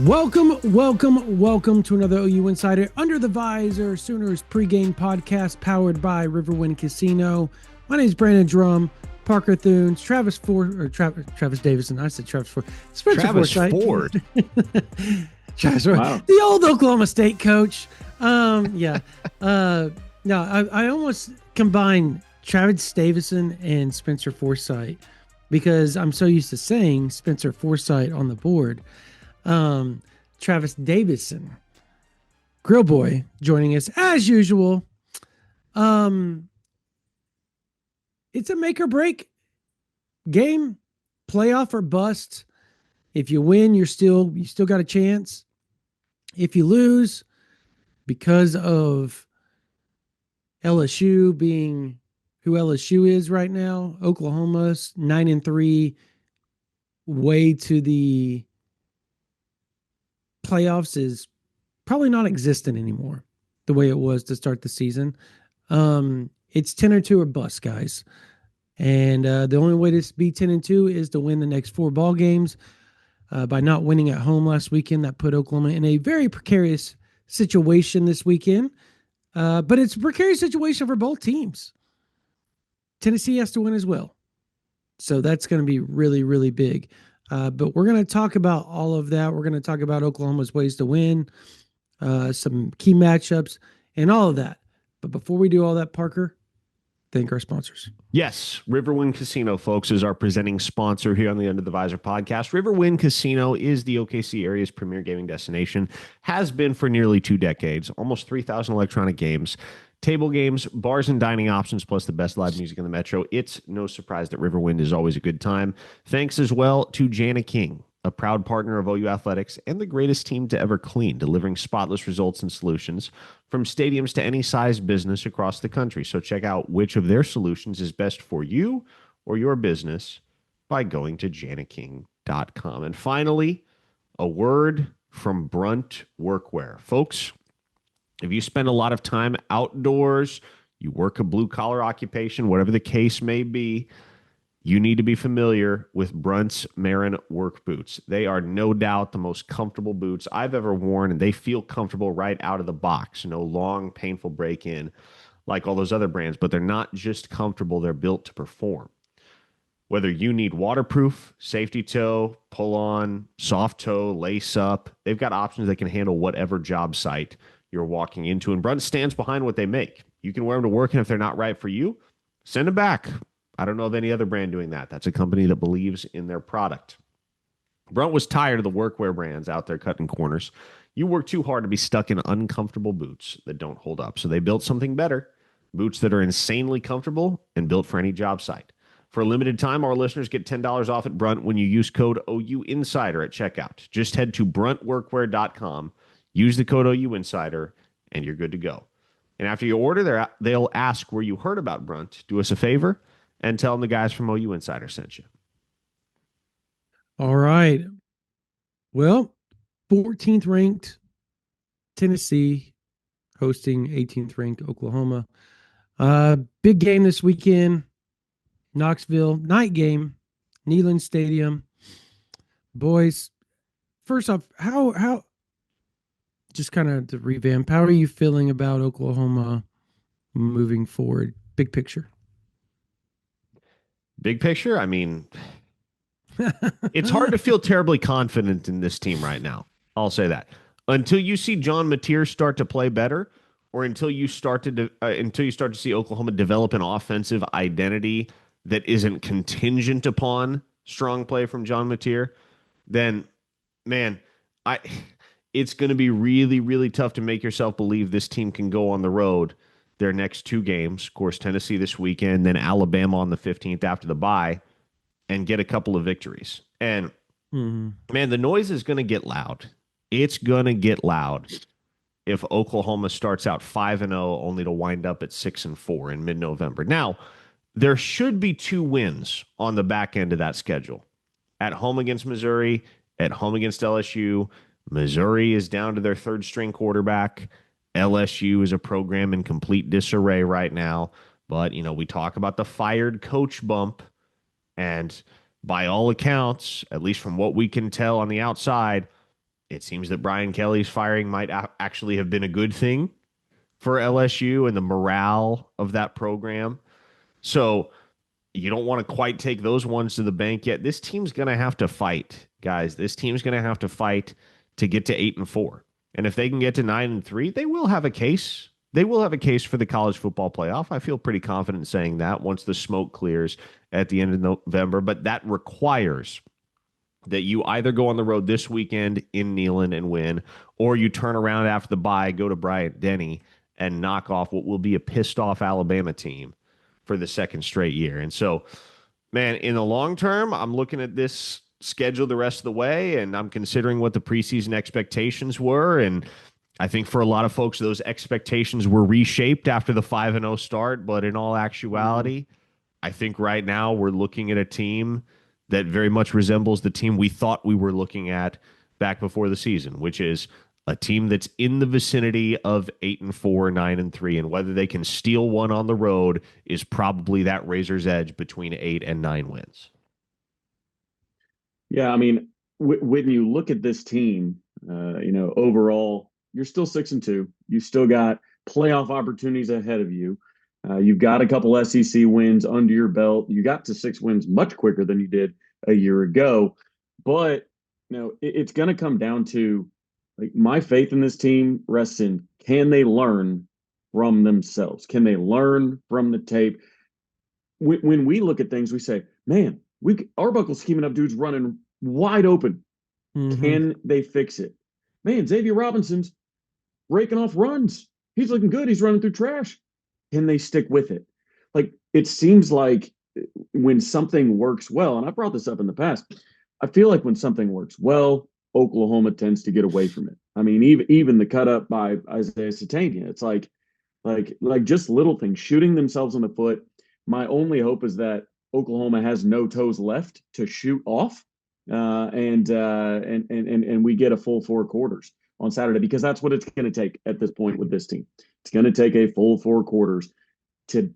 Welcome to another OU Insider Under the Visor Sooners pregame podcast powered by Riverwind Casino. My name is Brandon Drum, Parker Thunes, Travis Davison. I said Travis Ford. Travis Ford. Travis Ford. Wow. The old Oklahoma State coach. No, I almost combined Travis Davison and Spencer Forsythe because I'm so used to saying Spencer Forsythe on the board. Travis Davison, Grill Boy, joining us as usual. It's a make or break game, playoff or bust. If you win, you still got a chance. If you lose, because of LSU being who LSU is right now, Oklahoma's 9-3, way to the playoffs is probably not existent anymore the way it was to start the season. It's 10-2 or bust, guys. And the only way to be 10-2 is to win the next 4 ball games. By not winning at home last weekend, that put Oklahoma in a very precarious situation this weekend. But it's a precarious situation for both teams. Tennessee has to win as well. So that's going to be really, really big. But we're going to talk about all of that. We're going to talk about Oklahoma's ways to win, some key matchups, and all of that. But before we do all that, Parker, thank our sponsors. Yes, Riverwind Casino, folks, is our presenting sponsor here on the Under the Visor podcast. Riverwind Casino is the OKC area's premier gaming destination, has been for nearly 2 decades, almost 3,000 electronic games, table games, bars and dining options, plus the best live music in the metro. It's no surprise that Riverwind is always a good time. Thanks as well to Jana King, a proud partner of OU Athletics and the greatest team to ever clean, delivering spotless results and solutions from stadiums to any size business across the country. So check out which of their solutions is best for you or your business by going to janaking.com. And finally, a word from Brunt Workwear. Folks, if you spend a lot of time outdoors, you work a blue-collar occupation, whatever the case may be, you need to be familiar with Brunt's Marin work boots. They are no doubt the most comfortable boots I've ever worn, and they feel comfortable right out of the box. No long, painful break-in like all those other brands, but they're not just comfortable, they're built to perform. Whether you need waterproof, safety toe, pull-on, soft toe, lace-up, they've got options that can handle whatever job site you're walking into, and Brunt stands behind what they make. You can wear them to work, and if they're not right for you, send them back. I don't know of any other brand doing that. That's a company that believes in their product. Brunt was tired of the workwear brands out there cutting corners. You work too hard to be stuck in uncomfortable boots that don't hold up. So they built something better, boots that are insanely comfortable and built for any job site. For a limited time, our listeners get $10 off at Brunt when you use code OU Insider at checkout. Just head to bruntworkwear.com, use the code OU Insider, and you're good to go. And after you order, they'll ask where you heard about Brunt. Do us a favor and tell them the guys from OU Insider sent you. All right. Well, 14th ranked Tennessee hosting 18th ranked Oklahoma. Big game this weekend. Knoxville, night game, Neyland Stadium. Boys, first off, how just kind of to revamp, how are you feeling about Oklahoma moving forward? Big picture. Big picture, I mean, it's hard to feel terribly confident in this team right now. I'll say that. Until you see John Mateer start to play better, or until you start to see Oklahoma develop an offensive identity that isn't contingent upon strong play from John Mateer, then, man, it's going to be really, really tough to make yourself believe this team can go on the road their next 2 games, of course, Tennessee this weekend, then Alabama on the 15th after the bye, and get a couple of victories. And, man, the noise is going to get loud. It's going to get loud if Oklahoma starts out 5-0 only to wind up at 6-4 in mid-November. Now, there should be 2 wins on the back end of that schedule. At home against Missouri, at home against LSU. Missouri is down to their 3rd-string quarterback. LSU is a program in complete disarray right now. But, we talk about the fired coach bump. And by all accounts, at least from what we can tell on the outside, It seems that Brian Kelly's firing might actually have been a good thing for LSU and the morale of that program. So you don't want to quite take those ones to the bank yet. This team's going to have to fight, guys. This team's going to have to fight to get to 8-4. And if they can get to 9-3, they will have a case. They will have a case for the college football playoff. I feel pretty confident saying that once the smoke clears at the end of November. But that requires that you either go on the road this weekend in Neyland and win, or you turn around after the bye, go to Bryant Denny, and knock off what will be a pissed off Alabama team for the second straight year. And so, man, in the long term, I'm looking at this schedule the rest of the way, and I'm considering what the preseason expectations were. And I think for a lot of folks, those expectations were reshaped after the 5-0 start. But in all actuality, I think right now we're looking at a team that very much resembles the team we thought we were looking at back before the season, which is a team that's in the vicinity of 8-4, 9-3, and whether they can steal one on the road is probably that razor's edge between 8 and 9 wins. Yeah, I mean, when you look at this team, overall, you're still 6-2. You still got playoff opportunities ahead of you. You've got a couple SEC wins under your belt. You got to 6 wins much quicker than you did a year ago. But it's going to come down to, like, my faith in this team rests in, can they learn from themselves? Can they learn from the tape? When we look at things, we say, man, Arbuckle's scheming up dudes running wide open. Mm-hmm. Can they fix it? Man, Xavier Robinson's breaking off runs. He's looking good. He's running through trash. Can they stick with it? Like, it seems like when something works well, and I brought this up in the past, I feel like when something works well, Oklahoma tends to get away from it. I mean, even the cut up by Isaiah Satania, it's like just little things, shooting themselves in the foot. My only hope is that Oklahoma has no toes left to shoot off, and we get a full 4 quarters on Saturday, because that's what it's going to take at this point with this team. It's going to take a full 4 quarters to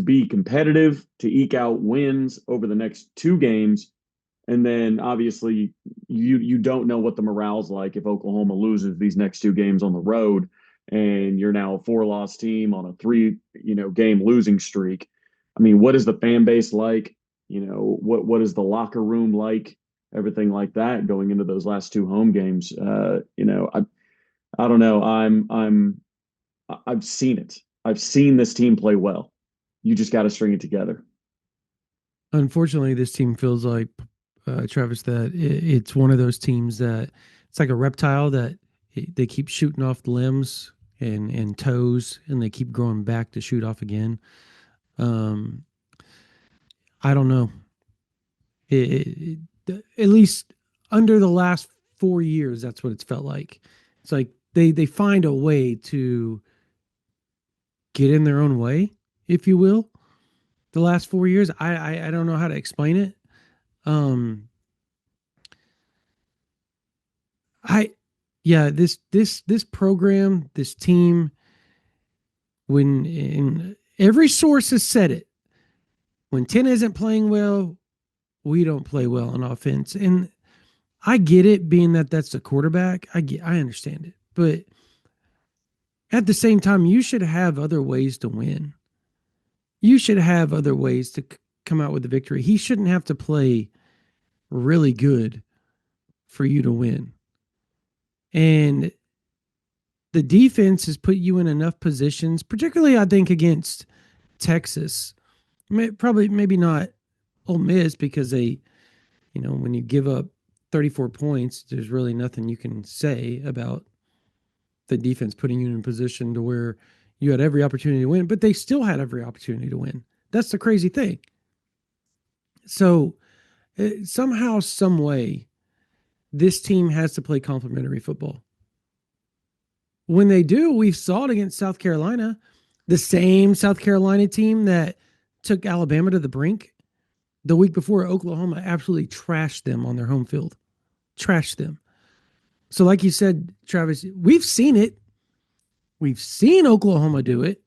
be competitive, to eke out wins over the next 2 games. And then obviously you don't know what the morale's like if Oklahoma loses these next 2 games on the road, and you're now a 4-loss team on a 3 game losing streak. I mean, what is the fan base like? What is the locker room like? Everything like that going into those last 2 home games. I don't know. I've seen it. I've seen this team play well. You just got to string it together. Unfortunately, this team feels like, Travis, that it's one of those teams that it's like a reptile that they keep shooting off the limbs and toes, and they keep growing back to shoot off again. I don't know. At least under the last 4 years, that's what it's felt like. It's like they find a way to get in their own way, if you will. The last 4 years, I don't know how to explain it. I yeah, this program, this team, when in every source has said it, when 10 isn't playing well, we don't play well on offense. And I get it, being that that's the quarterback. I understand it. But at the same time, you should have other ways to win. You should have other ways to come out with the victory. He shouldn't have to play really good for you to win. And the defense has put you in enough positions, particularly I think against Texas. Probably maybe not Ole Miss, because they, when you give up 34 points, there's really nothing you can say about the defense putting you in a position to where you had every opportunity to win, but they still had every opportunity to win. That's the crazy thing. So somehow, some way, this team has to play complementary football. When they do, we saw it against South Carolina, the same South Carolina team that took Alabama to the brink. The week before, Oklahoma absolutely trashed them on their home field. Trashed them. So like you said, Travis, we've seen it. We've seen Oklahoma do it.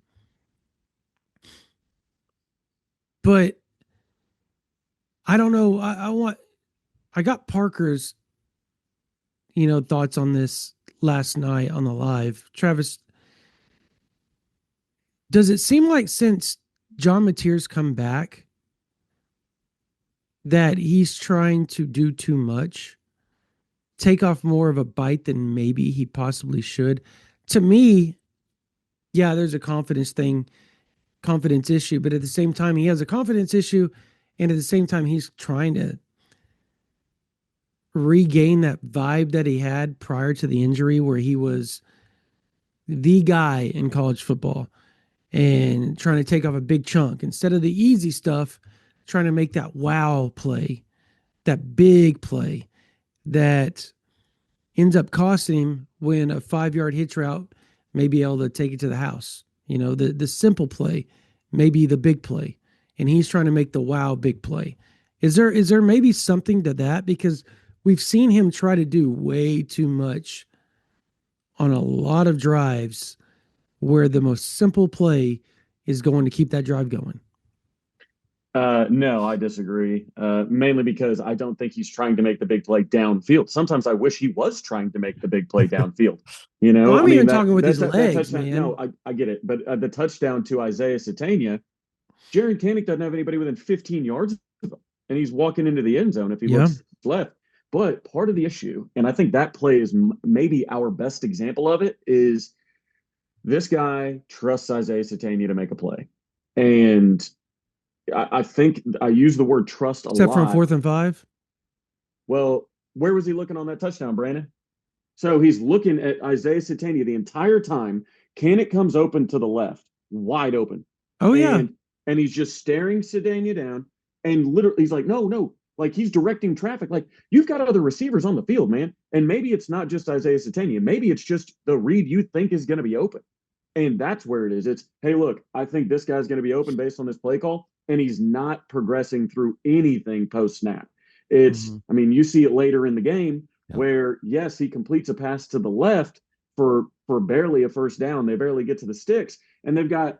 But I don't know. I got Parker's, thoughts on this last night on the live. Travis, does it seem like since John Mateer's come back that he's trying to do too much, take off more of a bite than maybe he possibly should? To me, yeah, there's a confidence issue, but at the same time, he has a confidence issue, and at the same time, he's trying to regain that vibe that he had prior to the injury, where he was the guy in college football and trying to take off a big chunk instead of the easy stuff, trying to make that wow play, that big play that ends up costing him when a 5 yard hitch route may be able to take it to the house. The simple play, maybe the big play, and he's trying to make the wow big play. Is there maybe something to that? Because we've seen him try to do way too much on a lot of drives where the most simple play is going to keep that drive going. No, I disagree. Mainly because I don't think he's trying to make the big play downfield. Sometimes I wish he was trying to make the big play downfield. Well, I'm even talking with that, his that legs, touchdown, man. no, I get it. But the touchdown to Isaiah Satania, Jaron Kanik doesn't have anybody within 15 yards of him, and he's walking into the end zone if he looks left. But part of the issue, and I think that play is maybe our best example of it, is this guy trusts Isaiah Satania to make a play. And I think I use the word trust a Except lot. for 4th and 5. Well, where was he looking on that touchdown, Brandon? So he's looking at Isaiah Satania the entire time. Kanik comes open to the left, wide open. Oh, yeah. And he's just staring Satania down. And literally, he's like, no. Like, he's directing traffic. Like, you've got other receivers on the field, man. And maybe it's not just Isaiah Satania. Maybe it's just the read you think is going to be open. And that's where it is. It's, hey, look, I think this guy's going to be open based on this play call. And he's not progressing through anything post snap. It's, I mean, you see it later in the game where, yes, he completes a pass to the left for barely a first down. They barely get to the sticks. And they've got,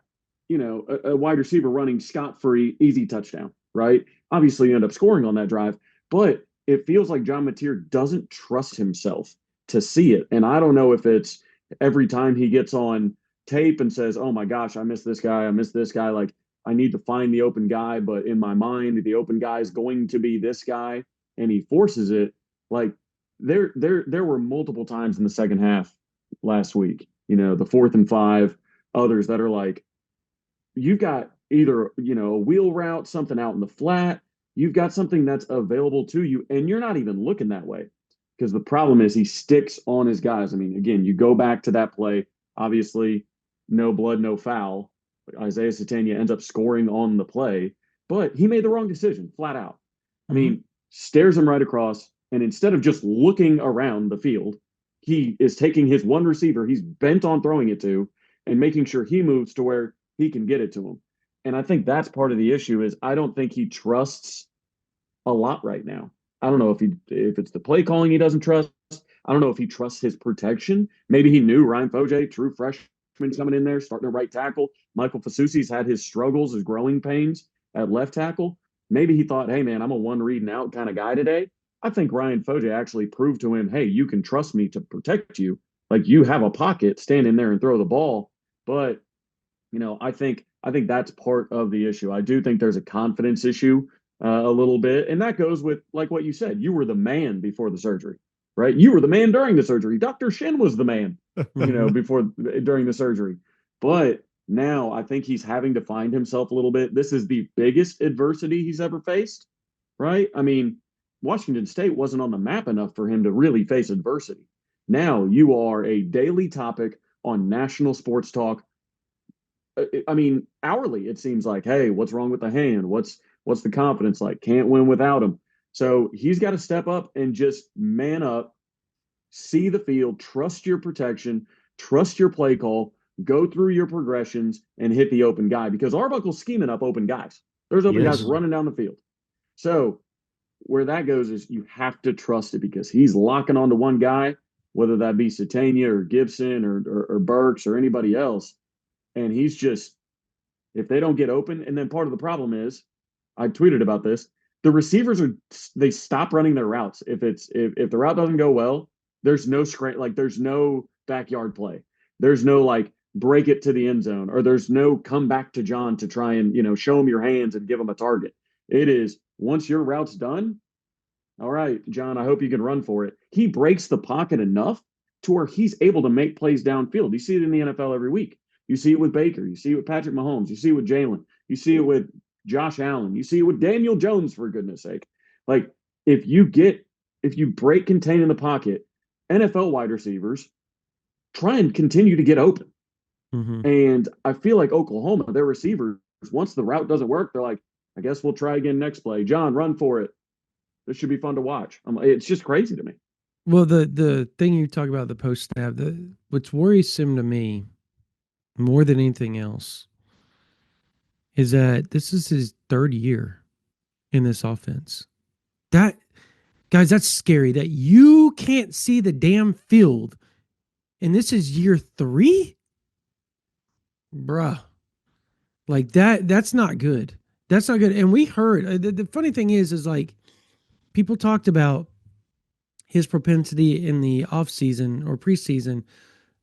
a wide receiver running scot-free, easy touchdown, right? Obviously, you end up scoring on that drive. But it feels like John Mateer doesn't trust himself to see it. And I don't know if it's every time he gets on tape and says, oh my gosh, I missed this guy. Like, I need to find the open guy, but in my mind, the open guy is going to be this guy, and he forces it. Like, there were multiple times in the second half last week, the 4th and 5, others that are like, you've got either, a wheel route, something out in the flat, you've got something that's available to you, and you're not even looking that way. Because the problem is he sticks on his guys. I mean, again, you go back to that play, obviously, no blood, no foul. Isaiah Satania ends up scoring on the play, but he made the wrong decision, flat out. I mean, stares him right across, and instead of just looking around the field, he is taking his one receiver he's bent on throwing it to and making sure he moves to where he can get it to him. And I think that's part of the issue is I don't think he trusts a lot right now. I don't know if it's the play calling he doesn't trust. I don't know if he trusts his protection. Maybe he knew Ryan Foje, true freshman coming in there, starting at right tackle. Michael Fasusi's had his struggles, his growing pains at left tackle. Maybe he thought, hey, man, I'm a one read and out kind of guy today. I think Ryan Foje actually proved to him, hey, you can trust me to protect you. Like, you have a pocket, stand in there and throw the ball. But, I think that's part of the issue. I do think there's a confidence issue a little bit. And that goes with, like what you said, you were the man before the surgery, right? You were the man during the surgery. Dr. Shin was the man, during the surgery. But now I think he's having to find himself a little bit. This is the biggest adversity he's ever faced, right? I mean, Washington State wasn't on the map enough for him to really face adversity. Now you are a daily topic on national sports talk. I mean, hourly, it seems like, hey, what's wrong with the hand? What's the confidence like? Can't win without him. So he's got to step up and just man up, see the field, trust your protection, trust your play call, go through your progressions, and hit the open guy. Because Arbuckle's scheming up open guys. There's open guys running down the field. So where that goes is you have to trust it because he's locking onto one guy, whether that be Satania or Gibson or Burks or anybody else. And he's just, if they don't get open, and then part of the problem is, I tweeted about this, the receivers they stop running their routes. If the route doesn't go well, There's no screen, like there's no backyard play. There's no like break it to the end zone, or there's no come back to John to try and show him your hands and give him a target. It is once your route's done. All right, John, I hope you can run for it. He breaks the pocket enough to where he's able to make plays downfield. You see it in the NFL every week. You see it with Baker. You see it with Patrick Mahomes. You see it with Jalen. You see it with Josh Allen. You see it with Daniel Jones, for goodness sake. Like, if you break contain in the pocket, NFL wide receivers try and continue to get open. Mm-hmm. And I feel like Oklahoma, their receivers, once the route doesn't work, they're like, I guess we'll try again next play. John, run for it. This should be fun to watch. It's just crazy to me. Well, the thing you talk about, the post snap, what's worrisome to me more than anything else is that this is his third year in this offense. That, guys, that's scary that you can't see the damn field. And this is year 3? Bruh. Like that's not good. That's not good. And we heard, the funny thing is like, people talked about his propensity in the offseason or preseason.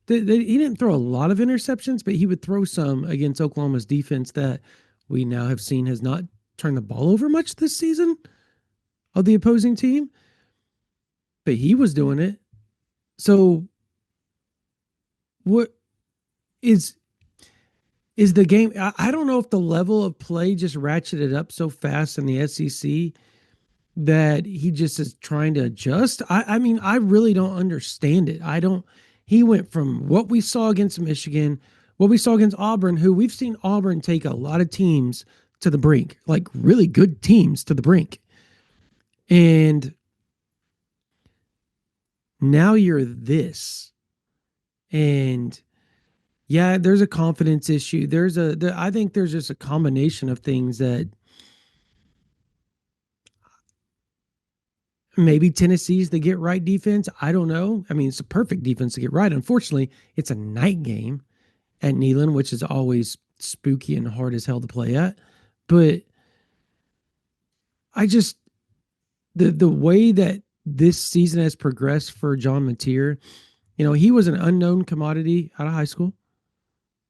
He didn't throw a lot of interceptions, but he would throw some against Oklahoma's defense that we now have seen has not turned the ball over much this season of the opposing team. But he was doing it. So what is the game? I don't know if the level of play just ratcheted up so fast in the SEC that he just is trying to adjust. I mean, I really don't understand it. He went from what we saw against Michigan, what we saw against Auburn, who we've seen Auburn take a lot of teams to the brink, like really good teams to the brink. And now you're this. And yeah, there's a confidence issue. I think there's just a combination of things that maybe Tennessee's the get right defense. I don't know. I mean, it's a perfect defense to get right. Unfortunately, it's a night game at Neyland, which is always spooky and hard as hell to play at. But I just the way that this season has progressed for John Mateer, he was an unknown commodity out of high school.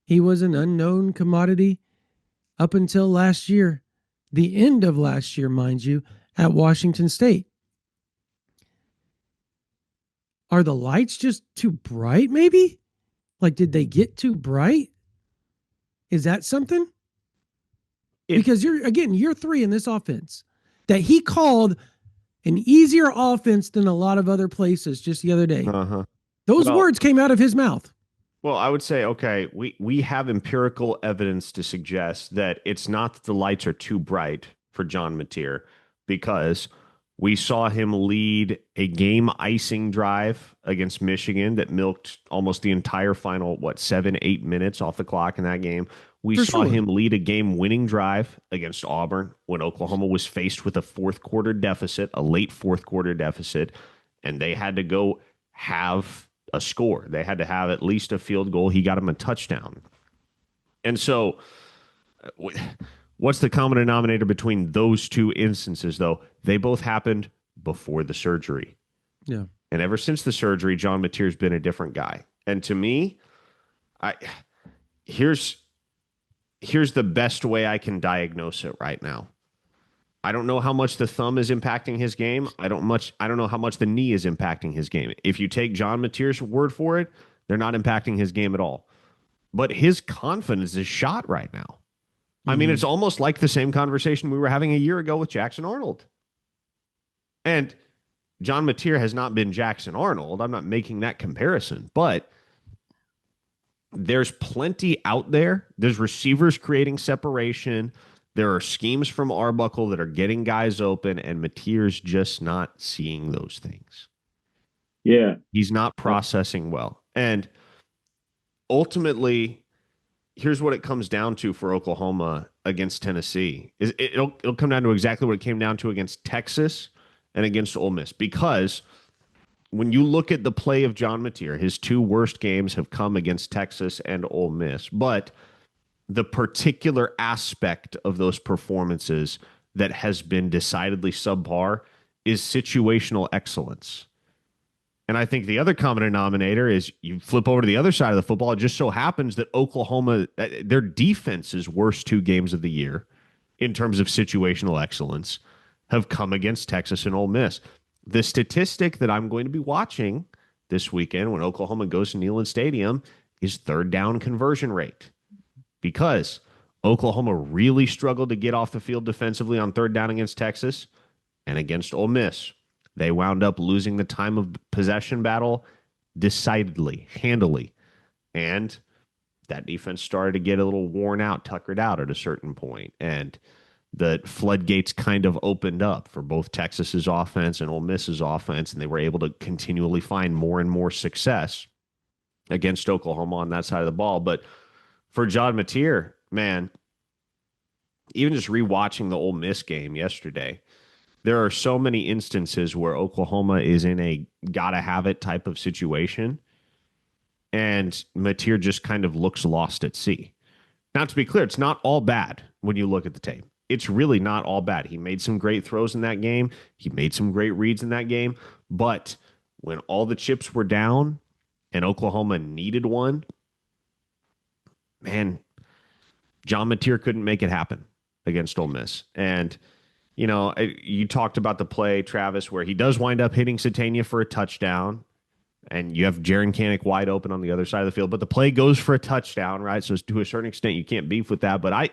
He was an unknown commodity up until last year, the end of last year, mind you, at Washington State. Are the lights just too bright, maybe? Like, did they get too bright? Is that something? Because year 3 in this offense that he called an easier offense than a lot of other places just the other day. Uh-huh. Those words came out of his mouth. Well, I would say, okay, we have empirical evidence to suggest that it's not that the lights are too bright for John Mateer, because we saw him lead a game icing drive against Michigan that milked almost the entire final, 7-8 minutes off the clock in that game. We saw him lead a game-winning drive against Auburn when Oklahoma was faced with a fourth-quarter deficit, a late fourth-quarter deficit, and they had to go have a score. They had to have at least a field goal. He got him a touchdown. And so what's the common denominator between those two instances, though? They both happened before the surgery. Yeah. And ever since the surgery, John Mateer's been a different guy. And to me, here's the best way I can diagnose it right now. I don't know how much the thumb is impacting his game. I don't know how much the knee is impacting his game. If you take John Mateer's word for it, they're not impacting his game at all. But his confidence is shot right now. Mm-hmm. I mean, it's almost like the same conversation we were having a year ago with Jackson Arnold. And John Mateer has not been Jackson Arnold. I'm not making that comparison, but there's plenty out there. There's receivers creating separation. There are schemes from Arbuckle that are getting guys open, and Mateer's just not seeing those things. Yeah. He's not processing well. And ultimately, here's what it comes down to for Oklahoma against Tennessee. It'll come down to exactly what it came down to against Texas and against Ole Miss. Because when you look at the play of John Mateer, his 2 worst games have come against Texas and Ole Miss. But the particular aspect of those performances that has been decidedly subpar is situational excellence. And I think the other common denominator is you flip over to the other side of the football. It just so happens that Oklahoma, their defense's worst 2 games of the year in terms of situational excellence have come against Texas and Ole Miss. The statistic that I'm going to be watching this weekend when Oklahoma goes to Neyland Stadium is third down conversion rate, because Oklahoma really struggled to get off the field defensively on third down against Texas and against Ole Miss. They wound up losing the time of possession battle decidedly, handily. And that defense started to get a little worn out, tuckered out at a certain point. And the floodgates kind of opened up for both Texas's offense and Ole Miss's offense, and they were able to continually find more and more success against Oklahoma on that side of the ball. But for John Mateer, man, even just rewatching the Ole Miss game yesterday, there are so many instances where Oklahoma is in a gotta have it type of situation, and Mateer just kind of looks lost at sea. Now, to be clear, it's not all bad when you look at the tape. It's really not all bad. He made some great throws in that game. He made some great reads in that game. But when all the chips were down and Oklahoma needed one, man, John Mateer couldn't make it happen against Ole Miss. And you talked about the play, Travis, where he does wind up hitting Satania for a touchdown, and you have Jaren Kanak wide open on the other side of the field, but the play goes for a touchdown, right? So to a certain extent, you can't beef with that. But I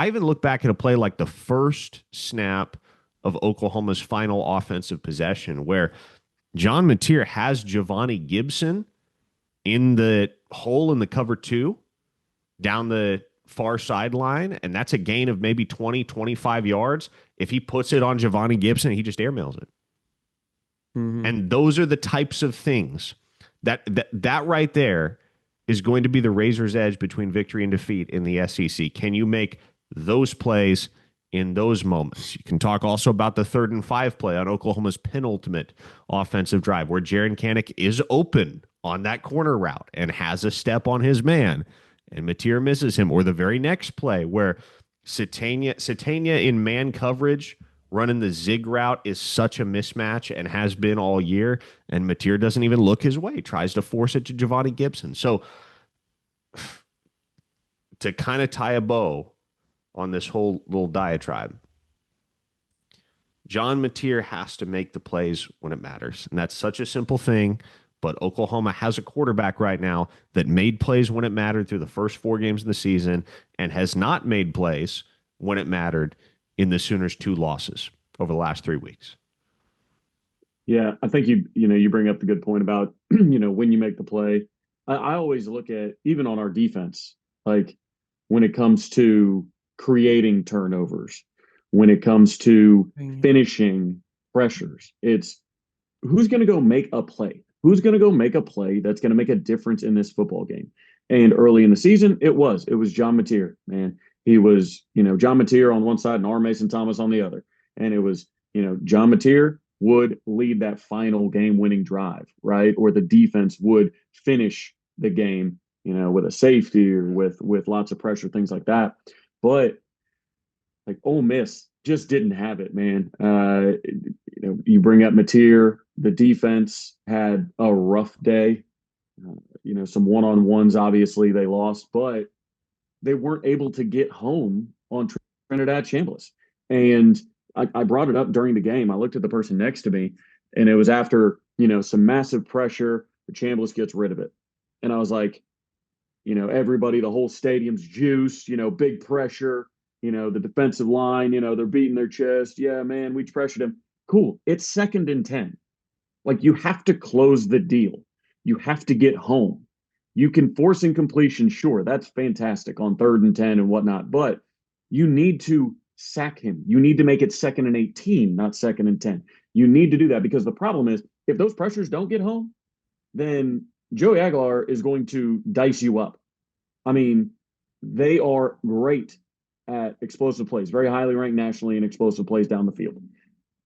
even look back at a play like the first snap of Oklahoma's final offensive possession, where John Mateer has Giovanni Gibson in the hole in the cover 2 down the far sideline, and that's a gain of maybe 20, 25 yards. If he puts it on Giovanni Gibson, he just airmails it. Mm-hmm. And those are the types of things that right there is going to be the razor's edge between victory and defeat in the SEC. Can you make those plays in those moments? You can talk also about the 3rd and 5 play on Oklahoma's penultimate offensive drive, where Jaren Kanak is open on that corner route and has a step on his man, and Mateer misses him. Or the very next play where Satania in man coverage running the zig route is such a mismatch and has been all year, and Mateer doesn't even look his way, tries to force it to Giovanni Gibson. So to kind of tie a bow on this whole little diatribe, John Mateer has to make the plays when it matters. And that's such a simple thing. But Oklahoma has a quarterback right now that made plays when it mattered through the first 4 games of the season and has not made plays when it mattered in the Sooners' 2 losses over the last 3 weeks. Yeah, I think you bring up the good point about when you make the play. I always look at, even on our defense, like when it comes to creating turnovers, when it comes to finishing pressures, it's who's going to go make a play? Who's going to go make a play that's going to make a difference in this football game? And early in the season, it was John Mateer, man. He was, John Mateer on one side and R. Mason Thomas on the other. And it was, John Mateer would lead that final game-winning drive, right? Or the defense would finish the game, with a safety or with lots of pressure, things like that. But like Ole Miss just didn't have it, man. You bring up Mateer, the defense had a rough day. Some one-on-ones, obviously they lost, but they weren't able to get home on Trinidad Chambliss. And I brought it up during the game. I looked at the person next to me, and it was after, some massive pressure. The Chambliss gets rid of it. And I was like, everybody, the whole stadium's juiced, big pressure, the defensive line, they're beating their chest. Yeah, man, we pressured him. Cool. It's 2nd and 10. Like, you have to close the deal. You have to get home. You can force incompletion, sure, that's fantastic on 3rd and 10 and whatnot, but you need to sack him. You need to make it 2nd and 18, not 2nd and 10. You need to do that, because the problem is, if those pressures don't get home, then Joey Aguilar is going to dice you up. I mean, they are great at explosive plays, very highly ranked nationally in explosive plays down the field.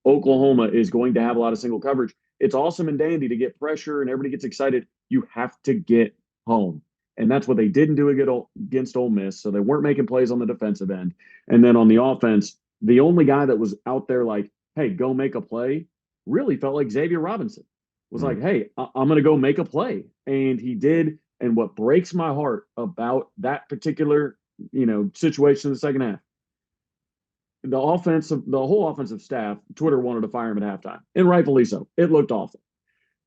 Oklahoma is going to have a lot of single coverage. It's awesome and dandy to get pressure and everybody gets excited. You have to get home. And that's what they didn't do against Ole Miss. So they weren't making plays on the defensive end. And then on the offense, the only guy that was out there like, hey, go make a play, really felt like Xavier Robinson. was like, hey, I'm going to go make a play. And he did. And what breaks my heart about that particular, situation in the second half, the whole offensive staff, Twitter wanted to fire him at halftime, and rightfully so. It looked awful.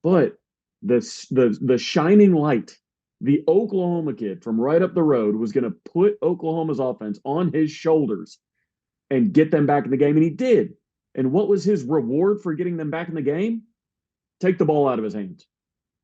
But the shining light, the Oklahoma kid from right up the road was going to put Oklahoma's offense on his shoulders and get them back in the game, and he did. And what was his reward for getting them back in the game? Take the ball out of his hands.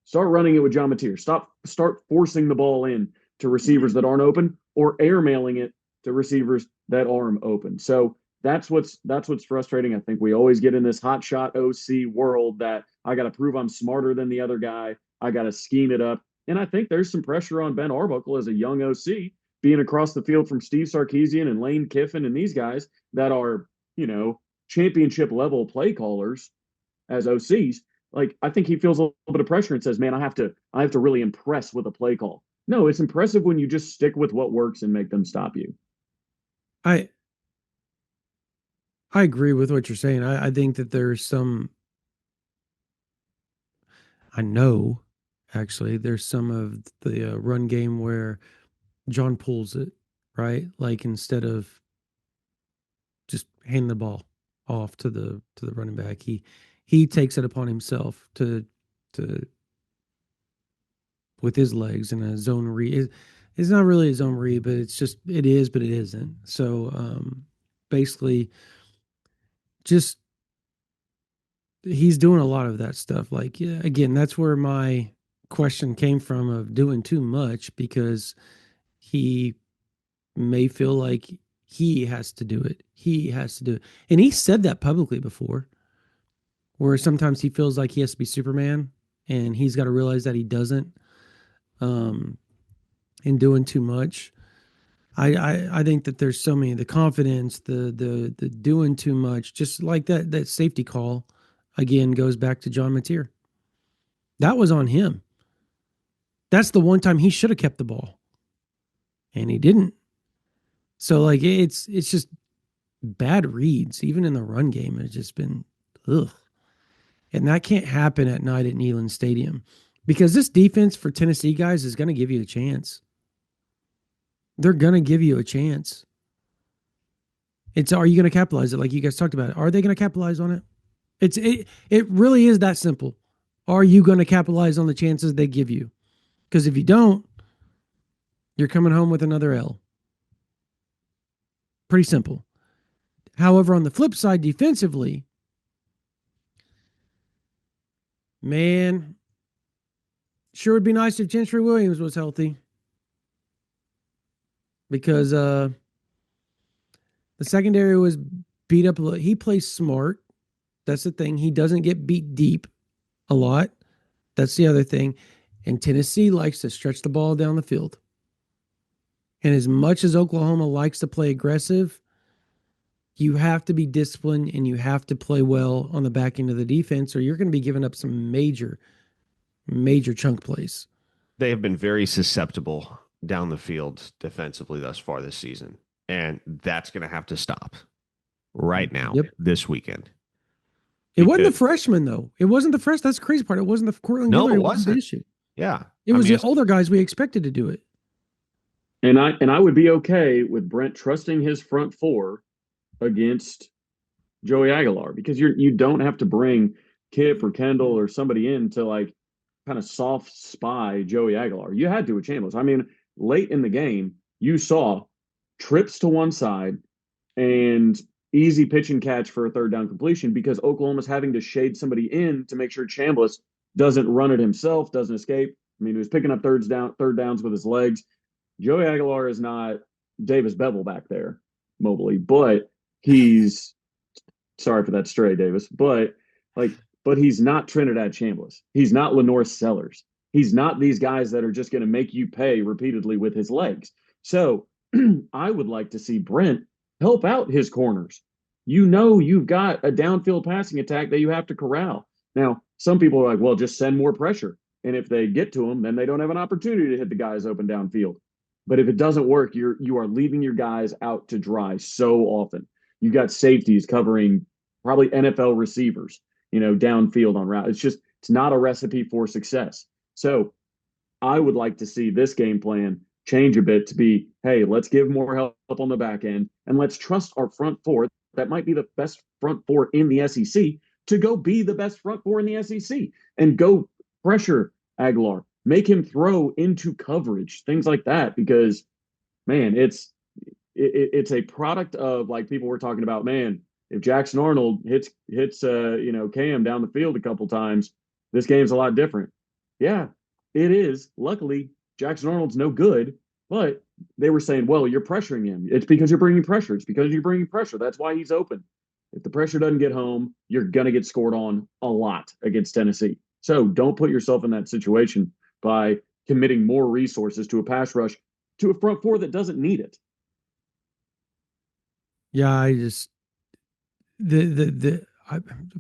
Start running it with John Mateer. Start forcing the ball in to receivers that aren't open, or airmailing it to receivers that are open. So that's what's frustrating. I think we always get in this hot shot OC world that I got to prove I'm smarter than the other guy. I got to scheme it up. And I think there's some pressure on Ben Arbuckle as a young OC, being across the field from Steve Sarkisian and Lane Kiffin and these guys that are, championship level play callers as OCs. Like, I think he feels a little bit of pressure and says, man, I have to really impress with a play call. No, it's impressive when you just stick with what works and make them stop you. I agree with what you're saying. I think that there's I know actually there's some of the run game where John pulls it, right? Like, instead of just handing the ball off to the running back, he takes it upon himself to with his legs in a zone read. It's not really a zone read, but it is, but it isn't. So basically, just he's doing a lot of that stuff. Like, yeah, again, that's where my question came from of doing too much, because he may feel like he has to do it. He has to do it. And he said that publicly before, where sometimes he feels like he has to be Superman, and he's got to realize that he doesn't, in doing too much. I think that there's so many, the confidence, the doing too much, just like that safety call again goes back to John Mateer. That was on him. That's the one time he should have kept the ball, and he didn't. So like it's just bad reads, even in the run game. It's just been ugh. And that can't happen at night at Neyland Stadium, because this defense for Tennessee guys is going to give you a chance. They're going to give you a chance. Are you going to capitalize it? Like you guys talked about it. Are they going to capitalize on it? It really is that simple. Are you going to capitalize on the chances they give you? Because if you don't, you're coming home with another L. Pretty simple. However, on the flip side, defensively, man, sure would be nice if Gentry Williams was healthy, because the secondary was beat up a little. He plays smart. That's the thing. He doesn't get beat deep a lot. That's the other thing. And Tennessee likes to stretch the ball down the field. And as much as Oklahoma likes to play aggressive, you have to be disciplined and you have to play well on the back end of the defense, or you're going to be giving up some major chunk plays. They have been very susceptible down the field defensively thus far this season, and that's going to have to stop right now, this weekend. It wasn't the freshman, though. It wasn't the fresh. That's the crazy part. It wasn't the Cortland Gilliard. No, it wasn't The issue. Yeah. It was the older guys we expected to do it. And I would be okay with Brent trusting his front four against Joey Aguilar, because you don't have to bring Kip or Kendall or somebody in to like kind of soft spy Joey Aguilar. You had to with Chambliss. I mean, late in the game, you saw trips to one side and easy pitch and catch for a third down completion, because Oklahoma's having to shade somebody in to make sure Chambliss doesn't run it himself, doesn't escape. I mean, he was picking up third downs with his legs. Joey Aguilar is not Davis Bevel back there, Mobley, but he's sorry for that stray, Davis, but he's not Trinidad Chambliss. He's not Lenore Sellers. He's not these guys that are just going to make you pay repeatedly with his legs. So I would like to see Brent help out his corners. You've got a downfield passing attack that you have to corral. Now, some people are like, well, just send more pressure. And if they get to him, then they don't have an opportunity to hit the guys open downfield. But if it doesn't work, you are leaving your guys out to dry so often. You've got safeties covering probably NFL receivers, downfield on route. It's just, It's not a recipe for success. So I would like to see this game plan change a bit to be, hey, let's give more help on the back end and let's trust our front four that might be the best front four in the SEC to go be the best front four in the SEC and go pressure Aguilar, make him throw into coverage, things like that. Because man, it's a product of, like, people were talking about, man, if Jackson Arnold hits Cam down the field a couple times, this game's a lot different. Yeah, it is. Luckily, Jackson Arnold's no good, but they were saying, well, you're pressuring him. It's because you're bringing pressure. It's because you're bringing pressure. That's why he's open. If the pressure doesn't get home, you're going to get scored on a lot against Tennessee. So don't put yourself in that situation by committing more resources to a pass rush to a front four that doesn't need it. Yeah,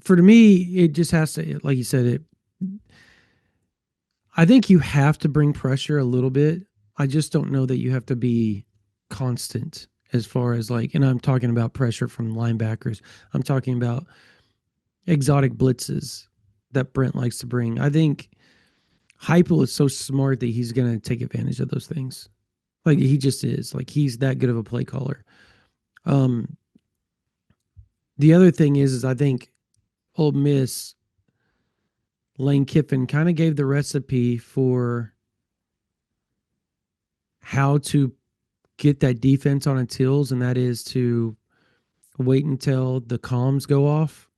for me, it just has to, like you said, I think you have to bring pressure a little bit. I just don't know that you have to be constant as far as, like, and I'm talking about pressure from linebackers. I'm talking about exotic blitzes that Brent likes to bring. I think Heupel is so smart that he's going to take advantage of those things. Like, he just is. Like, he's that good of a play caller. The other thing is I think Ole Miss, Lane Kiffin kind of gave the recipe for how to get that defense on its heels, and that is to wait until the comms go off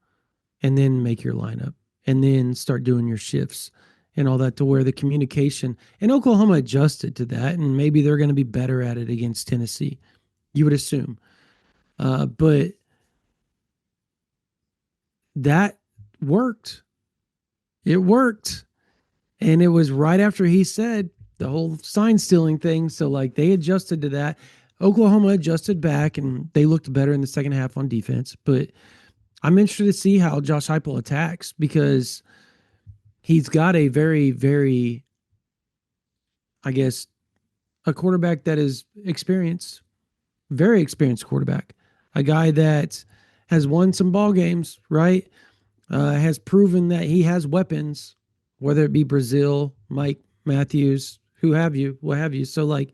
and then make your lineup and then start doing your shifts and all that, to where the communication, and Oklahoma adjusted to that, and maybe they're going to be better at it against Tennessee, you would assume. But that worked. It worked. And it was right after he said the whole sign stealing thing. So, like, they adjusted to that. Oklahoma adjusted back, and they looked better in the second half on defense. But I'm interested to see how Josh Heupel attacks, because he's got a very, very, I guess, a quarterback that is experienced, very experienced quarterback, a guy that has won some ball games, right? Has proven that he has weapons, whether it be Brazil, Mike Matthews, what have you. So, like,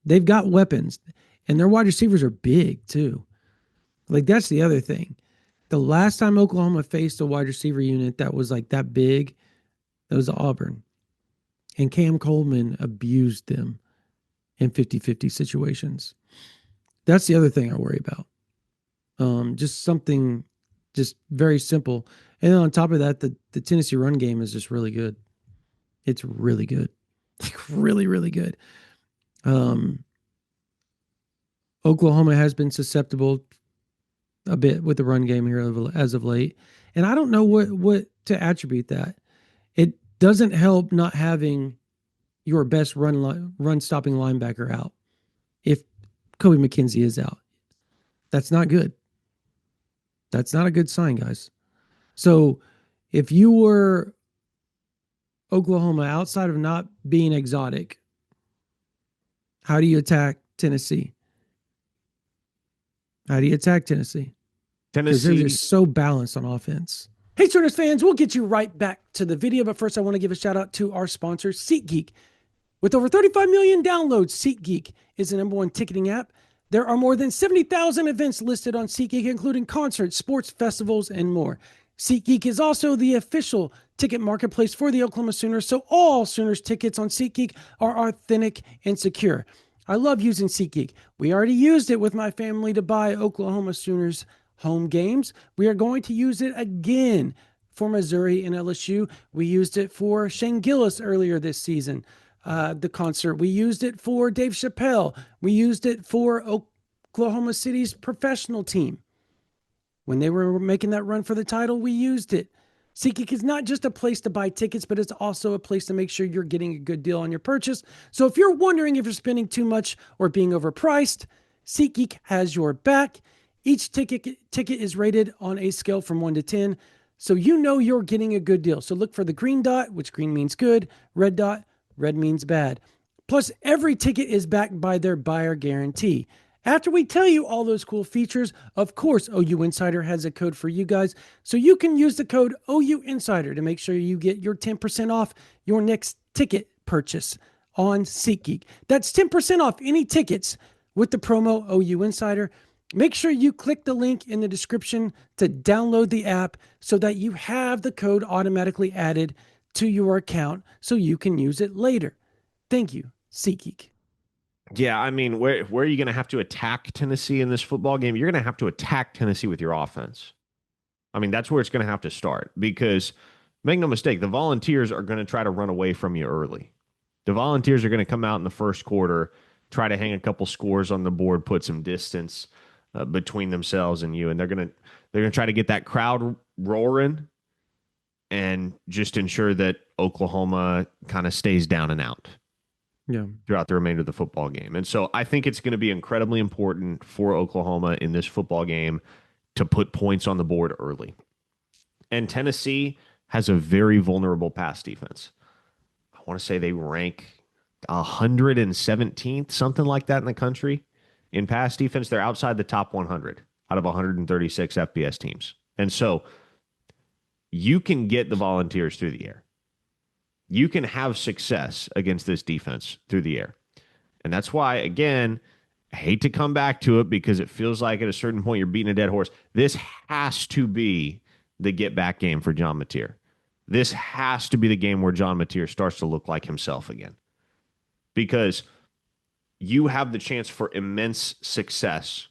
they've got weapons, and their wide receivers are big too. Like, that's the other thing. The last time Oklahoma faced a wide receiver unit that was like that big, that was Auburn. And Cam Coleman abused them in 50-50 situations. That's the other thing I worry about. Just something just very simple. And then on top of that, the Tennessee run game is just really good. It's really good. Like, really, really good. Oklahoma has been susceptible a bit with the run game here as of late. And I don't know what to attribute that. It doesn't help not having your best run stopping linebacker out if Kobe McKenzie is out. That's not good. That's not a good sign, guys. So if you were Oklahoma, outside of not being exotic, how do you attack Tennessee? How do you attack Tennessee? Because they're just so balanced on offense. Hey, Sooners fans, we'll get you right back to the video, but first I want to give a shout out to our sponsor, SeatGeek. With over 35 million downloads, SeatGeek is the #1 ticketing app. There are more than 70,000 events listed on SeatGeek, including concerts, sports, festivals, and more. SeatGeek is also the official ticket marketplace for the Oklahoma Sooners, so all Sooners tickets on SeatGeek are authentic and secure. I love using SeatGeek. We already used it with my family to buy Oklahoma Sooners home games. We are going to use it again for Missouri and LSU. We used it for Shane Gillis earlier this season. The concert. We used it for Dave Chappelle. We used it for Oklahoma City's professional team. When they were making that run for the title, we used it. SeatGeek is not just a place to buy tickets, but it's also a place to make sure you're getting a good deal on your purchase. So if you're wondering if you're spending too much or being overpriced, SeatGeek has your back. Each ticket is rated on a scale from 1 to 10, so you know you're getting a good deal. So look for the green dot, which green means good, red dot, red means bad. Plus, every ticket is backed by their buyer guarantee. After we tell you all those cool features, of course, OU Insider has a code for you guys. So you can use the code OU Insider to make sure you get your 10% off your next ticket purchase on SeatGeek. That's 10% off any tickets with the promo OU Insider. Make sure you click the link in the description to download the app so that you have the code automatically added to your account so you can use it later. Thank you, SeatGeek. Yeah, I mean, where are you going to have to attack Tennessee in this football game? You're going to have to attack Tennessee with your offense. I mean, that's where it's going to have to start because make no mistake, the Volunteers are going to try to run away from you early. The Volunteers are going to come out in the first quarter, try to hang a couple scores on the board, put some distance between themselves and you, and they're going to try to get that crowd roaring and just ensure that Oklahoma kind of stays down and out. Yeah. Throughout the remainder of the football game. And so I think it's going to be incredibly important for Oklahoma in this football game to put points on the board early. And Tennessee has a very vulnerable pass defense. I want to say they rank 117th, something like that in the country in pass defense. They're outside the top 100 out of 136 FBS teams. And so you can get the Volunteers through the air. You can have success against this defense through the air. And that's why, again, I hate to come back to it because it feels like at a certain point you're beating a dead horse. This has to be the get-back game for John Mateer. This has to be the game where John Mateer starts to look like himself again. Because you have the chance for immense success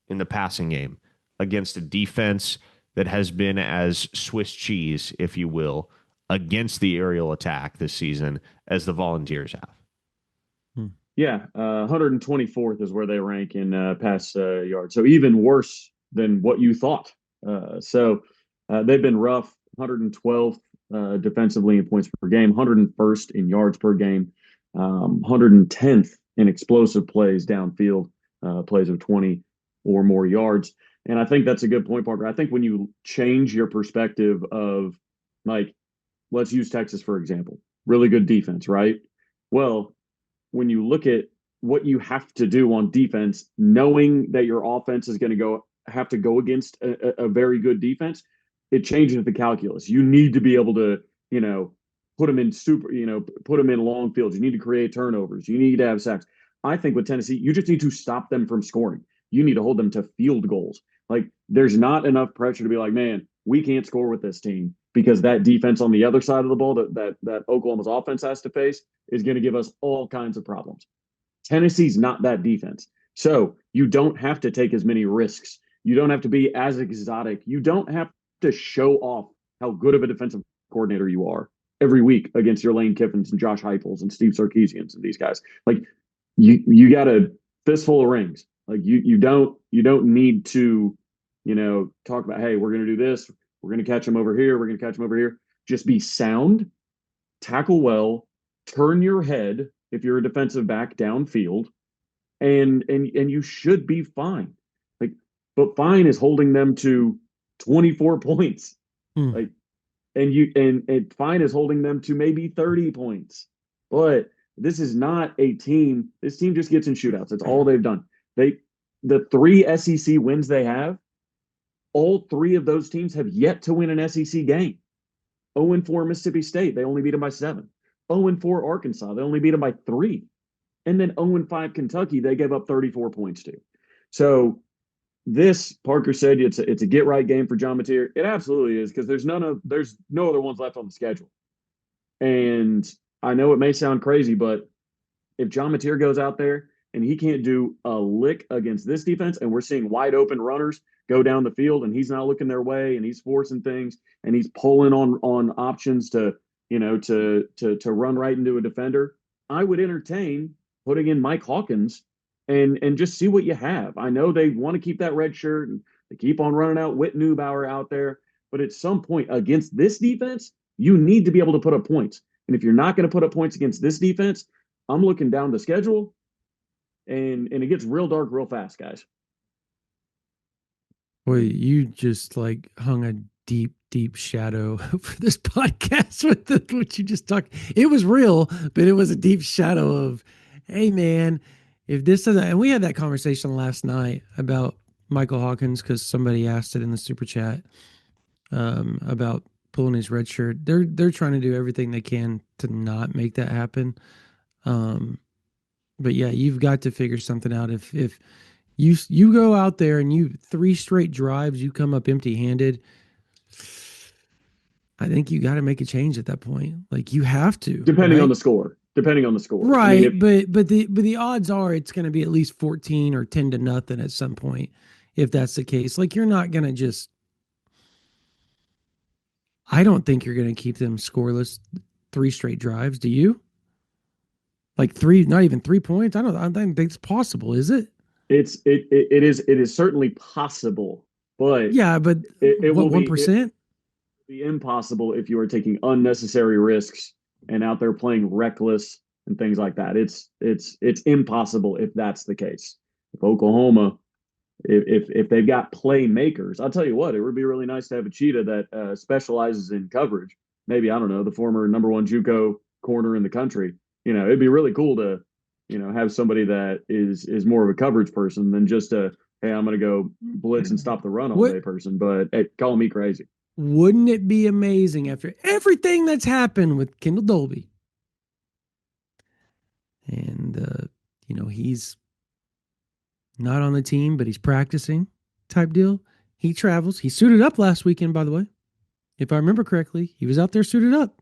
in the passing game against a defense that has been as Swiss cheese, if you will, against the aerial attack this season as the Volunteers have. Yeah, 124th is where they rank in pass yards. So even worse than what you thought. They've been rough, 112th defensively in points per game, 101st in yards per game, 110th in explosive plays downfield, plays of 20 or more yards. And I think that's a good point, Parker. I think when you change your perspective of, like, let's use Texas, for example. Really good defense, right? Well, when you look at what you have to do on defense, knowing that your offense is going to have to go against a very good defense, it changes the calculus. You need to be able to, put them in put them in long fields. You need to create turnovers. You need to have sacks. I think with Tennessee, you just need to stop them from scoring. You need to hold them to field goals. Like, there's not enough pressure to be like, man, we can't score with this team because that defense on the other side of the ball that Oklahoma's offense has to face is going to give us all kinds of problems. Tennessee's not that defense. So you don't have to take as many risks. You don't have to be as exotic. You don't have to show off how good of a defensive coordinator you are every week against your Lane Kiffins and Josh Heupels and Steve Sarkisians and these guys. Like, you got a fistful of rings. Like, you don't need to, talk about, hey, we're going to do this. We're going to catch them over here. We're going to catch them over here. Just be sound, tackle well, turn your head if you're a defensive back downfield, and you should be fine. Like, but fine is holding them to 24 points. Like, and fine is holding them to maybe 30 points. But this is not a team. This team just gets in shootouts. That's all they've done. The 3 SEC wins they have, all 3 of those teams have yet to win an SEC game. 0-4 Mississippi State, they only beat them by 7. 0-4 Arkansas, they only beat them by 3. And then 0-5 Kentucky, they gave up 34 points to. So this, Parker said, it's a get right game for John Mateer. It absolutely is, because there's no other ones left on the schedule. And I know it may sound crazy, but if John Mateer goes out there and he can't do a lick against this defense, and we're seeing wide open runners go down the field and he's not looking their way and he's forcing things and he's pulling on options to run right into a defender, I would entertain putting in Mike Hawkins and just see what you have. I know they want to keep that red shirt and they keep on running out Whit Neubauer out there, but at some point against this defense, you need to be able to put up points. And if you're not going to put up points against this defense, I'm looking down the schedule and it gets real dark real fast, guys. Boy, you just like hung a deep shadow for this podcast with what you just talked. It was real, but it was a deep shadow of, hey man, if this doesn't, and we had that conversation last night about Michael Hawkins because somebody asked it in the super chat about pulling his red shirt. They're trying to do everything they can to not make that happen. But yeah, you've got to figure something out. If you go out there and you 3 straight drives, you come up empty handed. I think you got to make a change at that point. Like you have to, Depending on right? the score. Depending on the score. I mean, Right, if but the odds are it's going to be at least 14 or 10-0 at some point if that's the case. Like you're not going to just I don't think you're going to keep them scoreless 3 straight drives, do you? Like 3 not even 3 points? I don't think it's possible, is it? it is certainly possible, but Yeah, but it what will $1%? be impossible if you are taking unnecessary risks and out there playing reckless and things like that. It's impossible if that's the case. If Oklahoma, if they've got playmakers, I'll tell you what, it would be really nice to have a cheetah that specializes in coverage. Maybe I don't know the former number one JUCO corner in the country. It'd be really cool to have somebody that is more of a coverage person than just a hey, I'm going to go blitz and stop the run all What day person. But hey, call me crazy. wouldn't it be amazing after everything that's happened with Kendall Dolby? And he's not on the team, but he's practicing type deal. He travels. He suited up last weekend, by the way. If I remember correctly, he was out there suited up.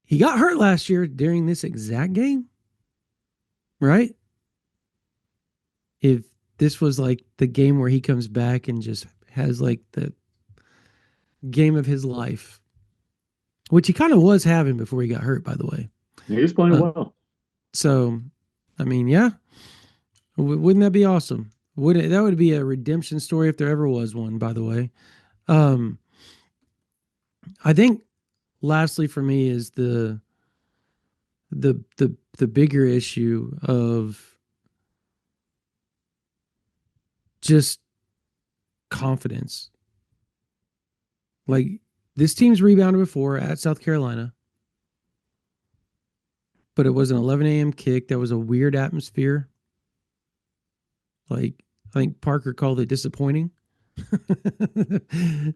He got hurt last year during this exact game, right? If this was like the game where he comes back and just has like the game of his life, which he kind of was having before he got hurt, by the way. He was playing well. So, I mean, yeah, wouldn't that be awesome? That would be a redemption story if there ever was one, by the way. Um, I think lastly for me is the bigger issue of just confidence. Like this team's rebounded before at South Carolina, but it was an 11 a.m. kick. That was a weird atmosphere. Like I think Parker called it disappointing.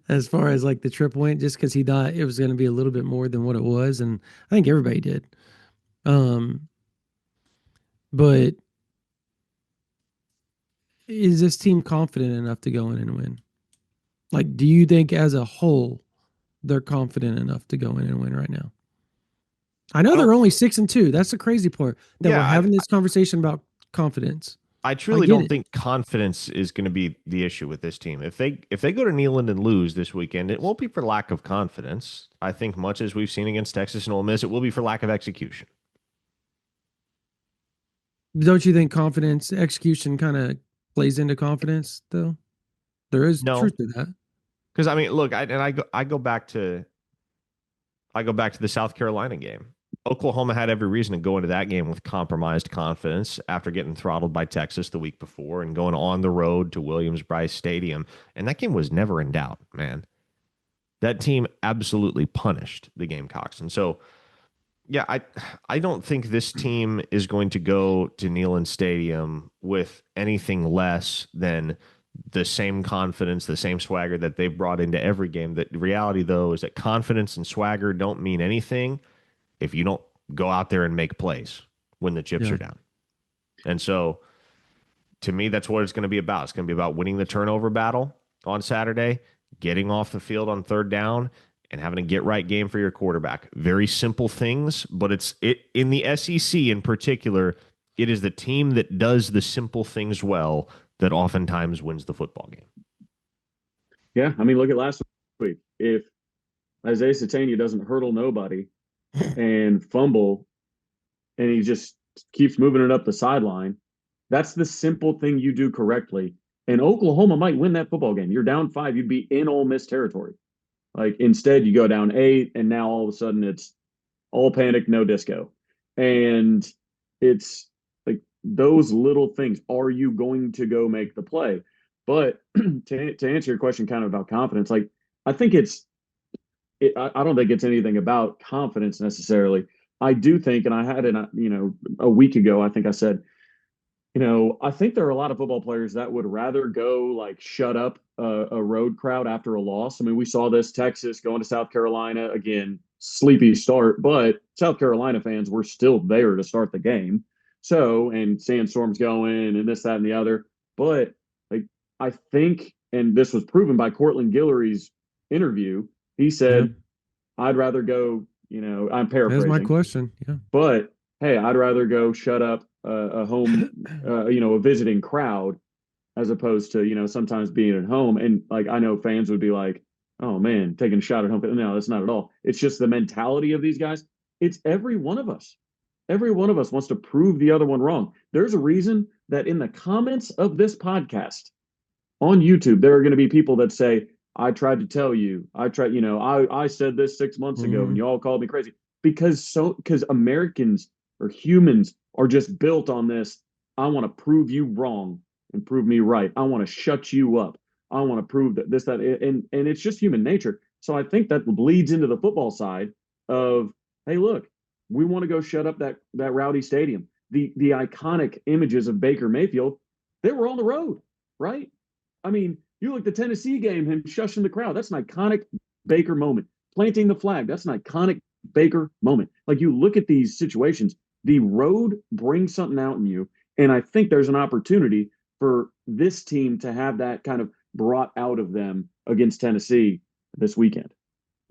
As far as like the trip went, just because he thought it was going to be a little bit more than what it was, and I think everybody did. But is this team confident enough to go in and win? Like, do you think as a whole they're confident enough to go in and win right now? I know I don't. they're only 6-2. That's the crazy part that we're Yeah, having this conversation about confidence. I I truly get don't it. think confidence is going to be the issue with this team. If they go to Neyland and lose this weekend, it won't be for lack of confidence. I think much as we've seen against Texas and Ole Miss, it will be for lack of execution. Don't you think confidence, execution kind of plays into confidence, though? There is No, truth to that. because I mean, look, I go back to the South Carolina game. Oklahoma had every reason to go into that game with compromised confidence after getting throttled by Texas the week before and going on the road to Williams-Brice Stadium. And that game was never in doubt, man. That team absolutely punished the Gamecocks. And so, yeah, I don't think this team is going to go to Neyland Stadium with anything less than the same confidence, the same swagger that they've brought into every game. The reality, though, is that confidence and swagger don't mean anything if you don't go out there and make plays when the chips Yeah. are down. And so, to me, that's what it's going to be about. It's going to be about winning the turnover battle on Saturday, getting off the field on third down, and having a get right game for your quarterback. Very simple things, but it's in the SEC in particular, it is the team that does the simple things well that oftentimes wins the football game. Yeah, I mean, look at last week. If Isaiah Satania doesn't hurdle nobody and fumble, and he just keeps moving it up the sideline, that's the simple thing you do correctly. And Oklahoma might win that football game. You're down 5, you'd be in Ole Miss territory. Like instead, you go down 8, and now all of a sudden it's all panic, no disco. And it's like those little things. Are you going to go make the play? But to answer your question kind of about confidence, like I think I don't think it's anything about confidence necessarily. I do think, and I had it, a week ago, I think I said, I think there are a lot of football players that would rather go like shut up a road crowd after a loss. I mean, we saw this Texas going to South Carolina again, sleepy start, but South Carolina fans were still there to start the game. So, and sandstorms going and this, that, and the other. But like, I think, and this was proven by Cortland Guillory's interview, he Yeah. said, I'd rather go, I'm That's my paraphrasing, question. Yeah. but hey, I'd rather go shut up a home, a visiting crowd as opposed to, sometimes being at home. And like, I know fans would be like, oh man, taking a shot at home. But no, that's not at all. It's just the mentality of these guys. It's every one of us. Every one of us wants to prove the other one wrong. There's a reason that in the comments of this podcast on YouTube, there are going to be people that say, I tried to tell you, I said this 6 months ago and Mhm. you all called me crazy because Americans or humans are just built on this. I want to prove you wrong and prove me right. I want to shut you up. I want to prove that this, that, and it's just human nature. So I think that bleeds into the football side of, hey, look, we want to go shut up that rowdy stadium. The iconic images of Baker Mayfield, they were on the road, right? I mean, you look at the Tennessee game, him shushing the crowd. That's an iconic Baker moment. Planting the flag. That's an iconic Baker moment. Like you look at these situations, the road brings something out in you. And I think there's an opportunity for this team to have that kind of brought out of them against Tennessee this weekend.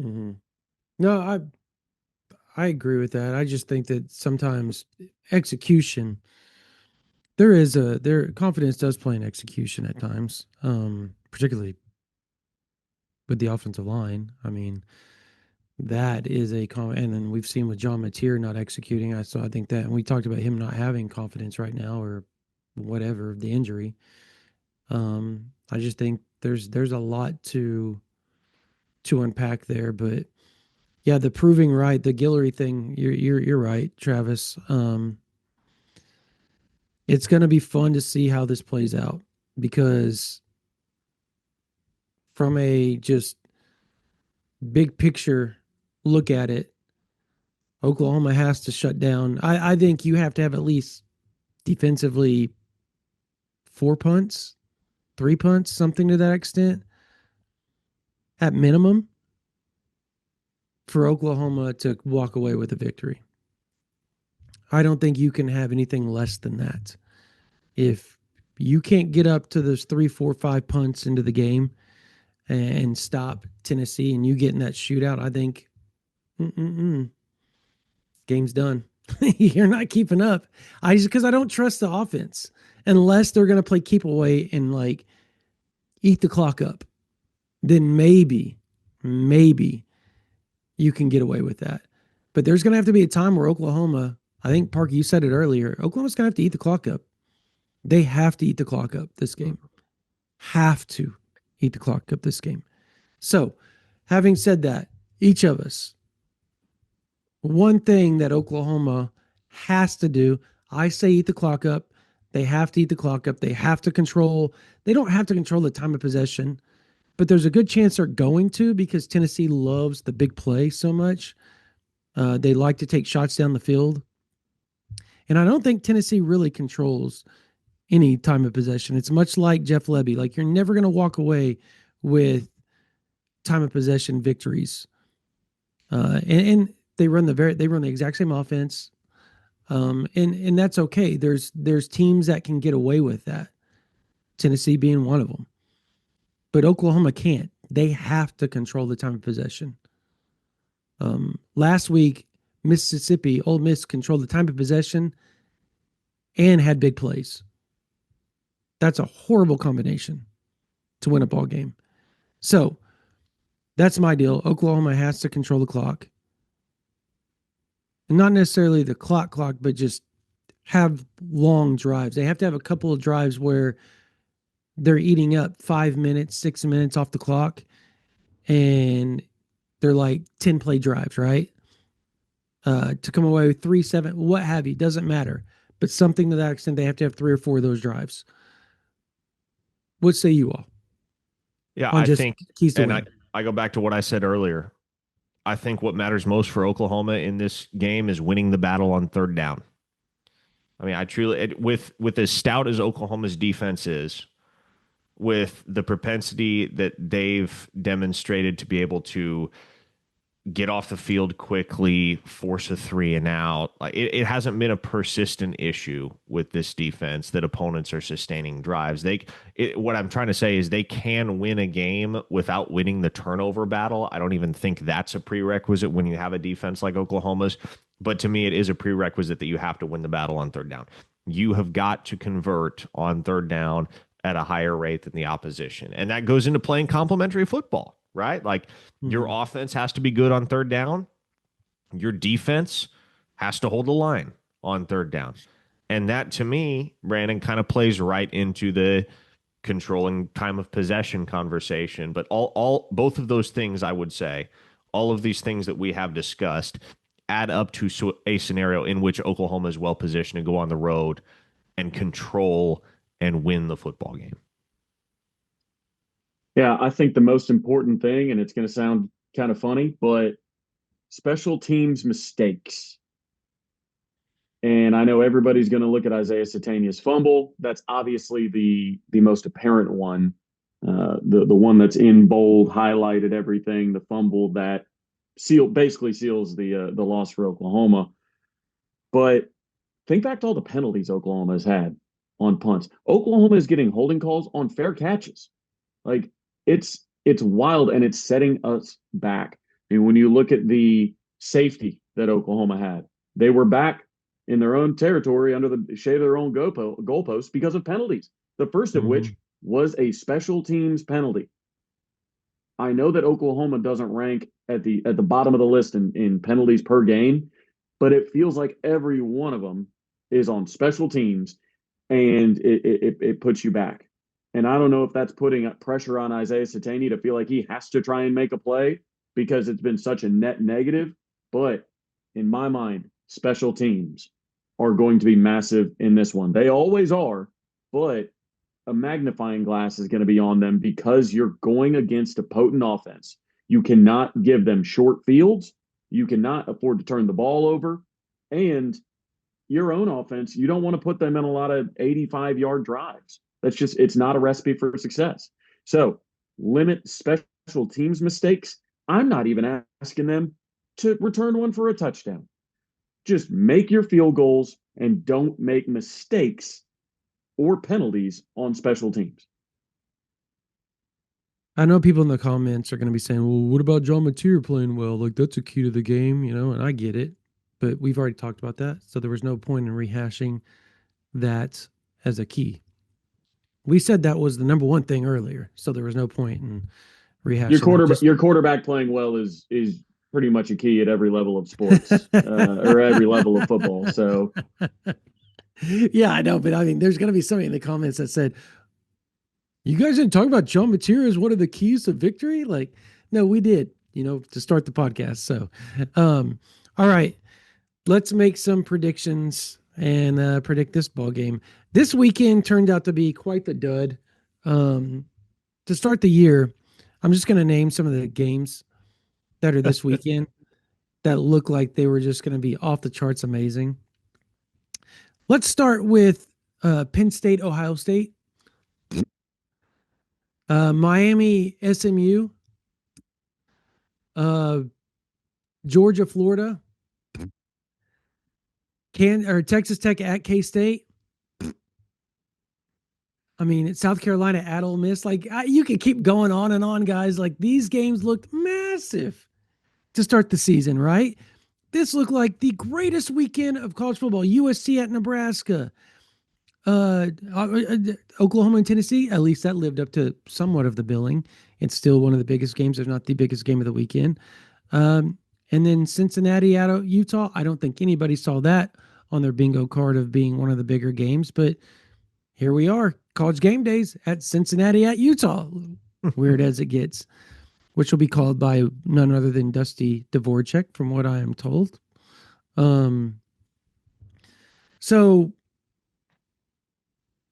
Mhm. No, I agree with that. I just think that sometimes execution their confidence does play in execution at times, particularly with the offensive line. I mean, that is and then we've seen with John Mateer not executing. I think that, and we talked about him not having confidence right now or whatever the injury. I just think there's a lot to unpack there, but yeah, the proving right, the Guillory thing. You're right, Travis. It's going to be fun to see how this plays out because from a just big picture look at it, Oklahoma has to shut down. I think you have to have at least defensively 4 punts, 3 punts, something to that extent, at minimum, for Oklahoma to walk away with a victory. I don't think you can have anything less than that. If you can't get up to those 3, 4, 5 punts into the game and stop Tennessee and you get in that shootout, I think game's done. You're not keeping up. Because I don't trust the offense unless they're going to play keep away and like eat the clock up. Then maybe you can get away with that. But there's going to have to be a time where Oklahoma, I think, Parker, you said it earlier, Oklahoma's going to have to eat the clock up. They have to eat the clock up this game. Have to eat the clock up this game. So, having said that, each of us, one thing that Oklahoma has to do, I say eat the clock up. They have to eat the clock up. They don't have to control the time of possession, but there's a good chance they're going to because Tennessee loves the big play so much. They like to take shots down the field. And I don't think Tennessee really controls any time of possession. It's much like Jeff Lebby. Like you're never going to walk away with time of possession victories. And they run the exact same offense. And that's okay. There's teams that can get away with that. Tennessee being one of them. But Oklahoma can't. They have to control the time of possession. Last week, Mississippi, Ole Miss controlled the time of possession and had big plays. That's a horrible combination to win a ball game. So that's my deal. Oklahoma has to control the clock. And not necessarily the clock, but just have long drives. They have to have a couple of drives where they're eating up 5 minutes, 6 minutes off the clock, and they're like 10 play drives, right? To come away with 3, 7, what have you, doesn't matter. But something to that extent, they have to have 3 or 4 of those drives. What say you all? Yeah, On I just think, keys to and win. I go back to what I said earlier. I think what matters most for Oklahoma in this game is winning the battle on third down. I mean, I truly with as stout as Oklahoma's defense is, with the propensity that they've demonstrated to be able to get off the field quickly, force a 3-and-out. Like it hasn't been a persistent issue with this defense that opponents are sustaining drives. What I'm trying to say is they can win a game without winning the turnover battle. I don't even think that's a prerequisite when you have a defense like Oklahoma's. But to me, it is a prerequisite that you have to win the battle on third down. You have got to convert on third down at a higher rate than the opposition. And that goes into playing complementary football, right? Like your offense has to be good on third down. Your defense has to hold the line on third down. And that, to me, Brandon, kind of plays right into the controlling time of possession conversation. But both of those things, I would say, all of these things that we have discussed add up to a scenario in which Oklahoma is well positioned to go on the road and control and win the football game. Yeah, I think the most important thing, and it's going to sound kind of funny, but special teams mistakes. And I know everybody's going to look at Isaiah Satania's fumble. That's obviously the most apparent one, the one that's in bold, highlighted everything. The fumble that basically seals the loss for Oklahoma. But think back to all the penalties Oklahoma has had on punts. Oklahoma is getting holding calls on fair catches. Like it's wild, and it's setting us back. I mean, when you look at the safety that Oklahoma had, they were back in their own territory under the shade of their own goalposts because of penalties. The first of which was a special teams penalty. I know that Oklahoma doesn't rank at the bottom of the list in penalties per game, but it feels like every one of them is on special teams, and it puts you back. And I don't know if that's putting pressure on Isaiah Satania to feel like he has to try and make a play because it's been such a net negative. But in my mind, special teams are going to be massive in this one. They always are, but a magnifying glass is going to be on them because you're going against a potent offense. You cannot give them short fields. You cannot afford to turn the ball over. And your own offense, you don't want to put them in a lot of 85-yard drives. It's not a recipe for success. So limit special teams mistakes. I'm not even asking them to return one for a touchdown. Just make your field goals and don't make mistakes or penalties on special teams. I know people in the comments are going to be saying, well, what about John Mateer playing well? Like, that's a key to the game, and I get it. But we've already talked about that. So there was no point in rehashing that as a key. We said that was the number one thing earlier. So there was no point in rehashing your quarterback playing well is pretty much a key at every level of sports or every level of football. So yeah, I know. But I mean, there's going to be somebody in the comments that said, you guys didn't talk about John Mateer as one of the keys to victory? Like, no, we did, to start the podcast. So, all right, let's make some predictions and predict this ball game. This weekend turned out to be quite the dud. To start the year, I'm just going to name some of the games that are this weekend that look like they were just going to be off the charts amazing. Let's start with Penn State, Ohio State. Miami, SMU, Georgia, Florida, Texas Tech at K-State. I mean, South Carolina at Ole Miss. Like, you can keep going on and on, guys. Like, these games looked massive to start the season, right? This looked like the greatest weekend of college football. USC at Nebraska. Oklahoma and Tennessee, at least that lived up to somewhat of the billing. It's still one of the biggest games, if not the biggest game of the weekend. And then Cincinnati at Utah. I don't think anybody saw that on their bingo card of being one of the bigger games, but here we are, college game days at Cincinnati at Utah. Weird as it gets, which will be called by none other than Dusty Dvorak, from what I am told. So,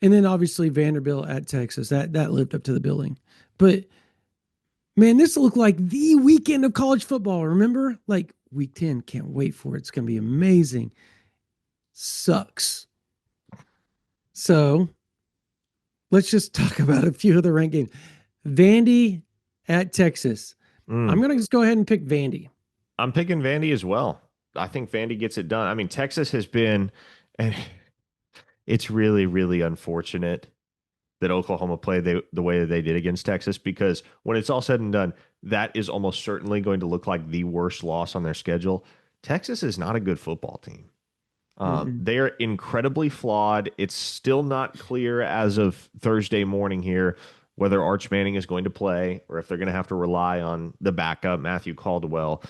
and then obviously Vanderbilt at Texas, that lived up to the billing. But Man, this looked like the weekend of college football. Remember? Like week 10. Can't wait for it. It's going to be amazing. Sucks. So let's just talk about a few of the ranked games. Vandy at Texas. I'm going to just go ahead and pick Vandy. I'm picking Vandy as well. I think Vandy gets it done. I mean, Texas has been, and it's really, really unfortunate that Oklahoma played the way that they did against Texas, because when it's all said and done, that is almost certainly going to look like the worst loss on their schedule. Texas is not a good football team. They are incredibly flawed. It's still not clear as of Thursday morning here whether Arch Manning is going to play or if they're going to have to rely on the backup, Matthew Caldwell.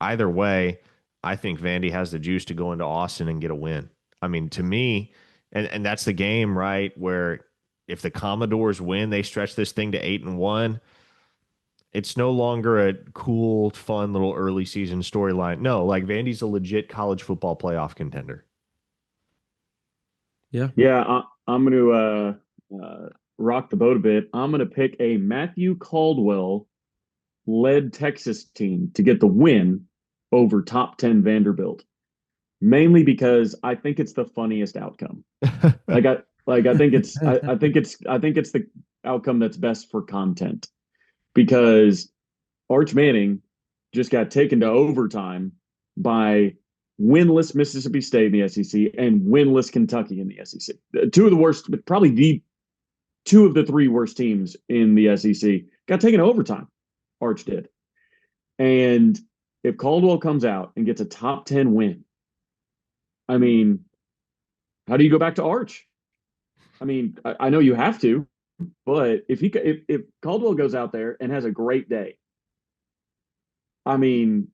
Either way, I think Vandy has the juice to go into Austin and get a win. I mean, to me, and that's the game, right, where if the Commodores win, they stretch this thing to 8-1. It's no longer a cool, fun little early season storyline. No, like Vandy's a legit college football playoff contender. Yeah. Yeah, I'm going to rock the boat a bit. I'm going to pick a Matthew Caldwell led Texas team to get the win over top 10 Vanderbilt, mainly because I think it's the funniest outcome. I think it's the outcome that's best for content, because Arch Manning just got taken to overtime by winless Mississippi State in the SEC and winless Kentucky in the SEC. Two of the worst, but probably the two of the three worst teams in the SEC got taken to overtime. Arch did. And if Caldwell comes out and gets a top 10 win, I mean, how do you go back to Arch? I mean, I know you have to, but if Caldwell goes out there and has a great day, I mean,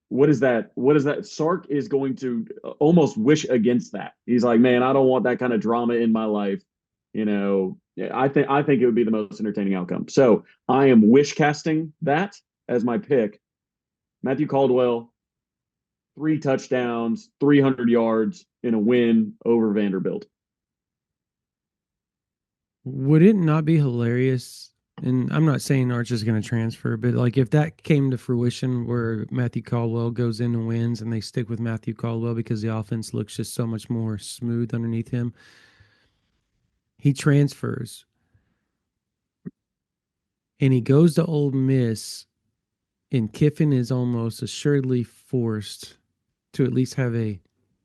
what is that? What is that? Sark is going to almost wish against that. He's like, man, I don't want that kind of drama in my life. You know, I think it would be the most entertaining outcome. So I am wish casting that as my pick. Matthew Caldwell, 3 touchdowns, 300 yards in a win over Vanderbilt. Would it not be hilarious? And I'm not saying Arch is going to transfer, but like if that came to fruition where Matthew Caldwell goes in and wins and they stick with Matthew Caldwell because the offense looks just so much more smooth underneath him, he transfers and he goes to Ole Miss, and Kiffin is almost assuredly forced to at least have a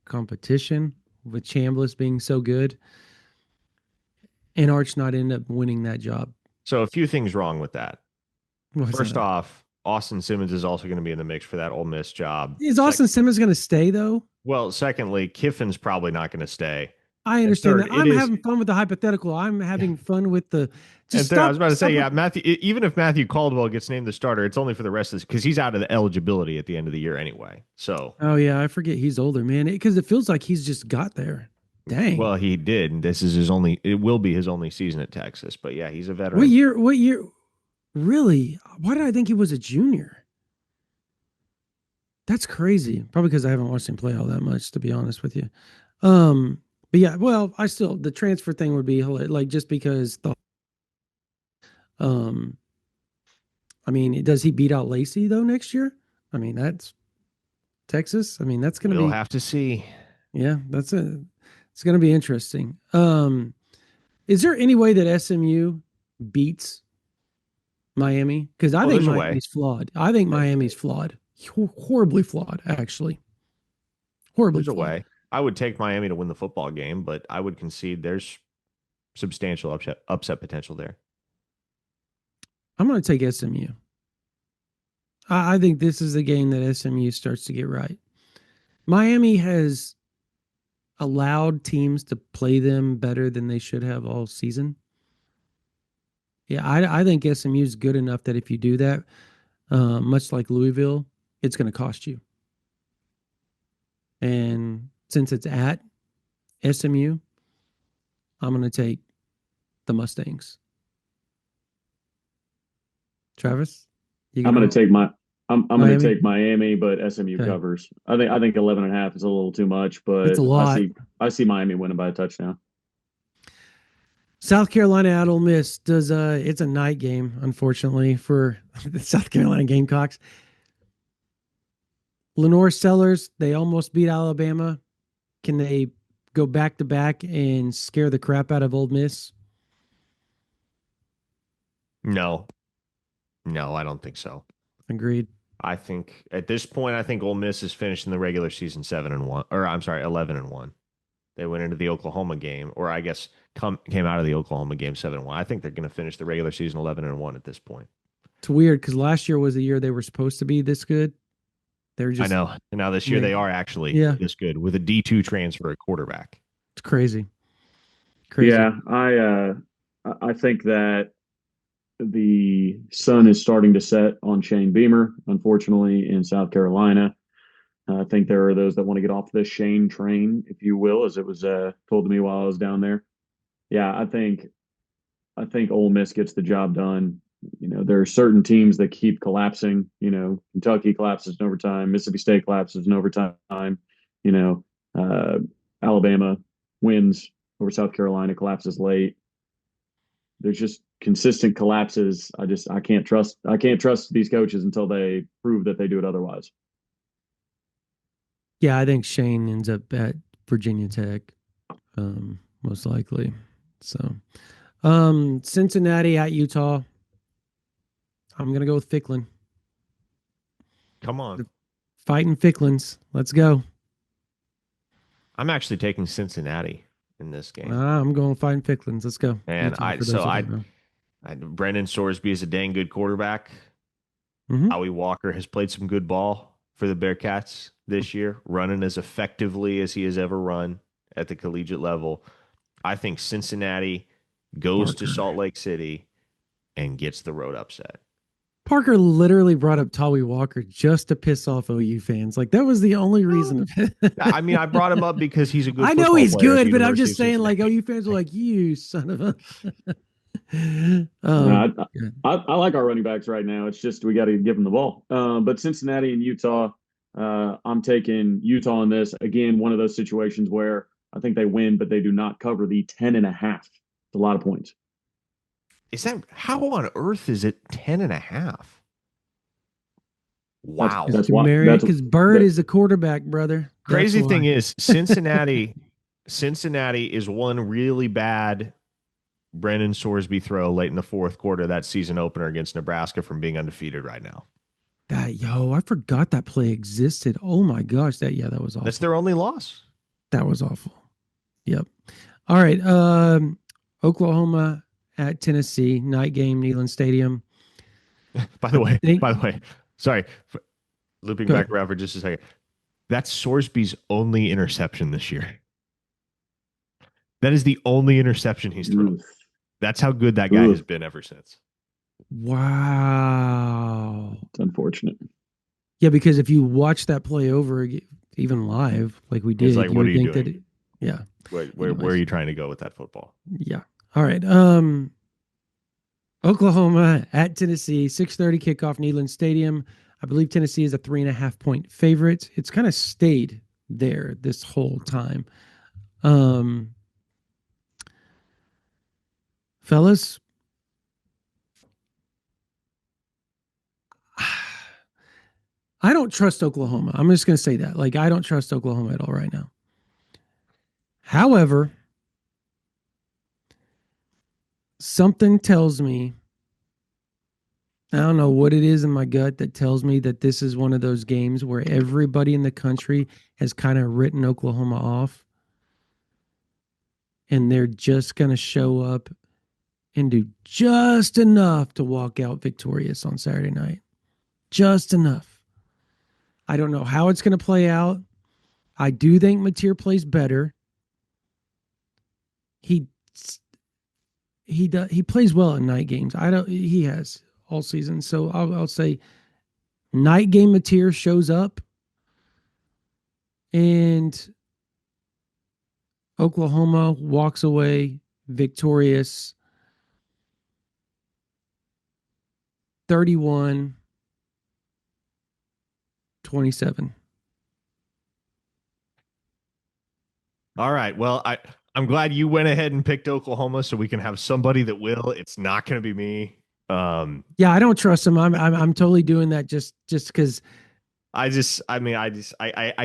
competition with Chambliss being so good, and Arch not end up winning that job. So a few things wrong with that. First that? off, Austin Simmons is also going to be in the mix for that Ole Miss job. Is Austin Simmons going to stay, though? Well, secondly, Kiffin's probably not going to stay. I understand that. I'm having fun with the hypothetical. I'm having fun with the. Just stop, I was about to say, yeah, Matthew. Even if Matthew Caldwell gets named the starter, it's only for the rest of this because he's out of the eligibility at the end of the year anyway. So. Oh yeah, I forget he's older, man. Because it feels like he's just got there. Dang. Well, he did. This is his only. It will be his only season at Texas. But yeah, he's a veteran. What year? What year? Really? Why did I think he was a junior? That's crazy. Probably because I haven't watched him play all that much, to be honest with you. But yeah, well, the transfer thing would be like just because I mean, does he beat out Lacey though next year? I mean, that's Texas. I mean, that's going to be. We'll have to see. Yeah, it's going to be interesting. Is there any way that SMU beats Miami? Because I think Miami's flawed. I think Miami's flawed. Horribly flawed, actually. Horribly flawed. There's a way. I would take Miami to win the football game, but I would concede there's substantial upset potential there. I'm going to take SMU. I think this is a game that SMU starts to get right. Miami has allowed teams to play them better than they should have all season. Yeah, I think SMU is good enough that if you do that, much like Louisville, it's going to cost you. And since it's at SMU, I'm going to take the Mustangs. Travis, I'm going to take I'm going to take Miami, but SMU covers. I think 11.5 is a little too much, but it's a lot. I see Miami winning by a touchdown. South Carolina at Ole Miss does it's a night game, unfortunately, for the South Carolina Gamecocks. Lenore Sellers, they almost beat Alabama. Can they go back to back and scare the crap out of Ole Miss? No, no, I don't think so. Agreed. I think at this point, I think Ole Miss is finishing the regular season 7-1, or I'm sorry, 11-1. They went into the Oklahoma game, or I guess came out of the Oklahoma game 7-1. I think they're going to finish the regular season 11-1 at this point. It's weird because last year was the year they were supposed to be this good. They're I just know. And now this year they are actually this good with a D2 transfer at quarterback. It's crazy. Crazy. Yeah, I think that the sun is starting to set on Shane Beamer, unfortunately, in South Carolina. I think there are those that want to get off the Shane train, if you will, as it was told to me while I was down there. Yeah, I think Ole Miss gets the job done. You know, there are certain teams that keep collapsing. You know, Kentucky collapses in overtime, Mississippi State collapses in overtime. You know, Alabama wins over South Carolina, collapses late. There's just consistent collapses. I can't trust these coaches until they prove that they do it otherwise. Yeah, I think Shane ends up at Virginia Tech, most likely. So, Cincinnati at Utah. I'm gonna go with Ficklin. Come on. Fighting Ficklins. Let's go. I'm actually taking Cincinnati in this game. I'm going fighting Ficklins. Let's go. And Brendan Sorsby is a dang good quarterback. Mm-hmm. Howie Walker has played some good ball for the Bearcats this year, running as effectively as he has ever run at the collegiate level. I think Cincinnati goes to Salt Lake City and gets the road upset. Parker literally brought up Howie Walker just to piss off OU fans. Like that was the only reason. I mean, I brought him up because he's a good. I know he's good, but I'm just saying, like OU fans are like, "You son of a." I like our running backs right now. It's just we got to give them the ball. But Cincinnati and Utah, I'm taking Utah in this. Again, one of those situations where I think they win, but they do not cover the 10.5. It's a lot of points. Is that how on earth is it 10.5? Wow. That's why. Because Bird is the quarterback, brother. Crazy thing is Cincinnati is one really bad Brendan Sorsby throw late in the fourth quarter of that season opener against Nebraska from being undefeated right now. I forgot that play existed. Oh my gosh, that was awful. That's their only loss. That was awful. Yep. All right. Oklahoma at Tennessee, night game, Neyland Stadium. By the way, sorry, looping back around for just a second. That's Sorsby's only interception this year. That is the only interception he's thrown. That's how good that guy has been ever since. Wow. It's unfortunate. Yeah, because if you watch that play over, even live, like we did, like, you would think that. Yeah. Where are you trying to go with that football? Yeah. All right. Oklahoma at Tennessee, 6:30 kickoff, Neyland Stadium. I believe Tennessee is a 3.5-point favorite. It's kind of stayed there this whole time. Fellas, I don't trust Oklahoma. I'm just going to say that. Like, I don't trust Oklahoma at all right now. However, something tells me, I don't know what it is in my gut that tells me that this is one of those games where everybody in the country has kind of written Oklahoma off. And they're just going to show up and do just enough to walk out victorious on Saturday night. Just enough. I don't know how it's going to play out. I do think Mateer plays better. He plays well in night games. He has all season. So I'll say night game Mateer shows up and Oklahoma walks away victorious 31-27. All right. Well, I'm glad you went ahead and picked Oklahoma so we can have somebody that will. It's not going to be me. Yeah, I don't trust him. I'm totally doing that just because. I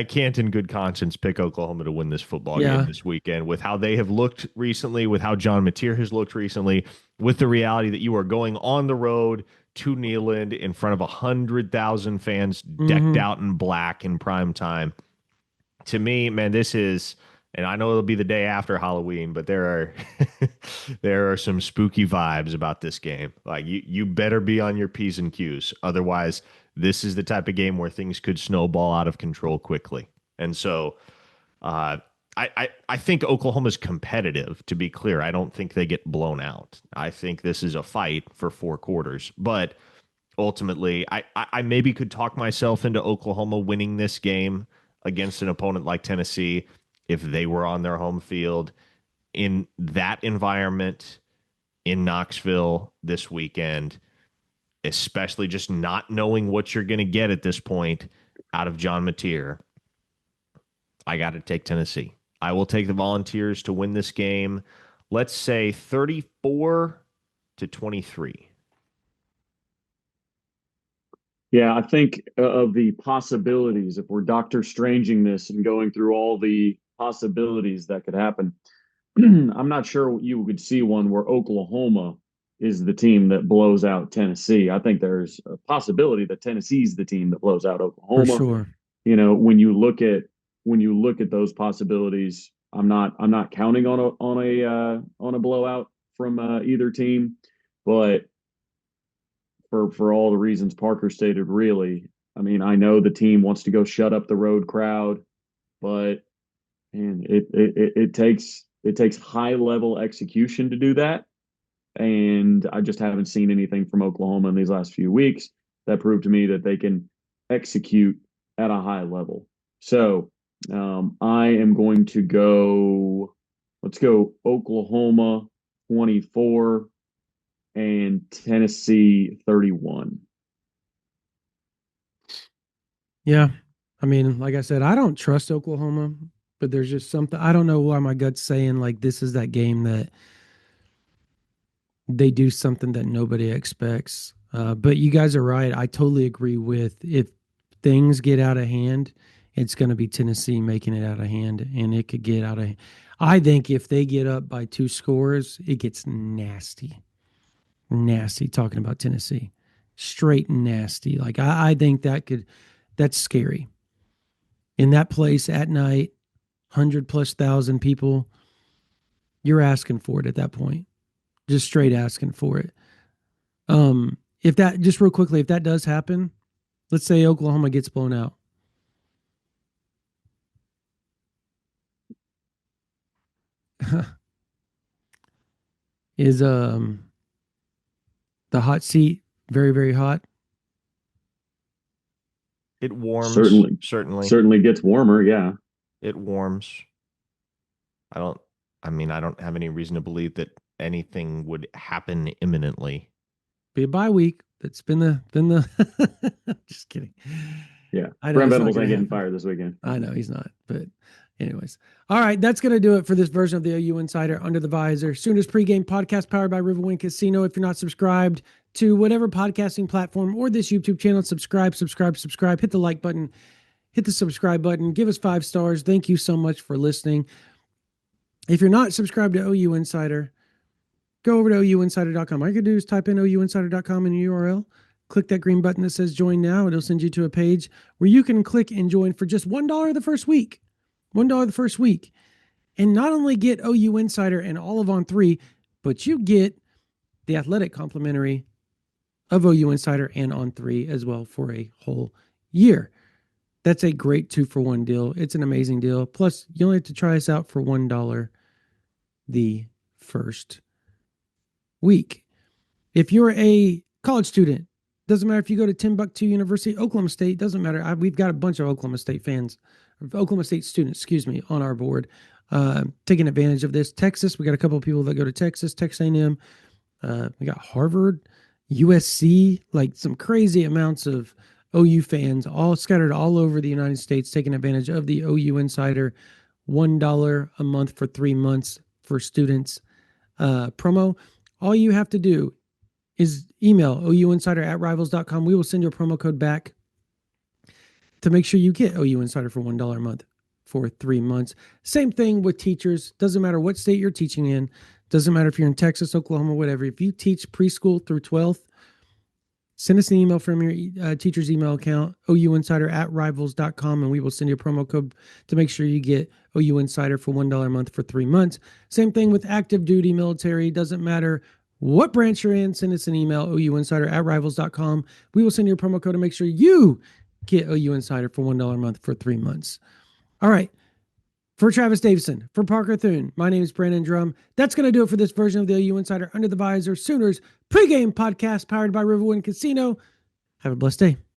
can't in good conscience pick Oklahoma to win this football game Yeah. this weekend with how they have looked recently, with how John Mateer has looked recently, with the reality that you are going on the road to Neyland in front of 100,000 fans decked Mm-hmm. out in black in prime time. To me, man, this is, and I know it'll be the day after Halloween, but there are there are some spooky vibes about this game. Like you better be on your P's and Q's. Otherwise, this is the type of game where things could snowball out of control quickly. And so uh I think Oklahoma's competitive, to be clear. I don't think they get blown out. I think this is a fight for 4 quarters. But ultimately, I maybe could talk myself into Oklahoma winning this game against an opponent like Tennessee if they were on their home field in that environment in Knoxville this weekend, especially just not knowing what you're going to get at this point out of John Mateer. I got to take Tennessee. I will take the Volunteers to win this game. Let's say 34-23. Yeah, I think of the possibilities, if we're Doctor Stranging this and going through all the possibilities that could happen, I'm not sure you would see one where Oklahoma is the team that blows out Tennessee. I think there's a possibility that Tennessee's the team that blows out For Oklahoma. sure. You know, when you look at those possibilities, I'm not counting on a blowout from either team, but for all the reasons Parker stated, really, I mean, I know the team wants to go shut up the road crowd, but and it takes high level execution to do that. And I just haven't seen anything from Oklahoma in these last few weeks that proved to me that they can execute at a high level. So I am going to go, let's go Oklahoma 24 and Tennessee 31. Yeah. I mean, like I said, I don't trust Oklahoma, but there's just something. I don't know why my gut's saying like this is that game that they do something that nobody expects. But you guys are right. I totally agree with if things get out of hand, it's going to be Tennessee making it out of hand, and it could get out of. I think if they get up by 2 scores, it gets nasty, nasty. Talking about Tennessee, straight nasty. Like I think that's scary. In that place at night, 100+ thousand people, you're asking for it at that point. Just straight asking for it. If that just real quickly, if that does happen, let's say Oklahoma gets blown out. Is the hot seat very, very hot? It warms, Certainly, certainly. certainly gets warmer. Yeah. It warms. I don't, I don't have any reason to believe that anything would happen imminently. Be a bye week. That's been the just kidding. Yeah. I know Brent it's not Venables gonna ain't getting happen. fired this weekend. I know he's not, but anyways. All right, that's going to do it for this version of the OU Insider Under the Visor. Sooners pregame podcast powered by Riverwind Casino. If you're not subscribed to whatever podcasting platform or this YouTube channel, subscribe. Hit the like button, hit the subscribe button, give us 5 stars. Thank you so much for listening. If you're not subscribed to OU Insider, go over to ouinsider.com. All you can do is type in ouinsider.com in the URL. Click that green button that says join now. It'll send you to a page where you can click and join for just $1 the first week. $1 the first week. And not only get OU Insider and all of On3, but you get the athletic complimentary of OU Insider and On3 as well for a whole year. That's a great 2-for-1 deal. It's an amazing deal. Plus, you only have to try us out for $1 the first week. If you're a college student, doesn't matter if you go to Timbuktu University, Oklahoma State, doesn't matter. We've got a bunch of Oklahoma State fans, Oklahoma State students, on our board, taking advantage of this. Texas, we got a couple of people that go to Texas A&M. We got Harvard, USC, like some crazy amounts of OU fans all scattered all over the United States taking advantage of the OU Insider $1 a month for 3 months for students promo. All you have to do is email ouinsider@rivals.com. We will send you a promo code back to make sure you get OU Insider for $1 a month for 3 months. Same thing with teachers. Doesn't matter what state you're teaching in. Doesn't matter if you're in Texas, Oklahoma, whatever. If you teach preschool through 12th, send us an email from your teacher's email account, ouinsider@rivals.com, and we will send you a promo code to make sure you get OU Insider for $1 a month for 3 months. Same thing with active duty military. Doesn't matter what branch you're in, send us an email, ouinsider@rivals.com. We will send you a promo code to make sure you get OU Insider for $1 a month for 3 months. All right. For Travis Davison, for Parker Thune, my name is Brandon Drum. That's going to do it for this version of the OU Insider Under the Visor Sooners pregame podcast powered by Riverwind Casino. Have a blessed day.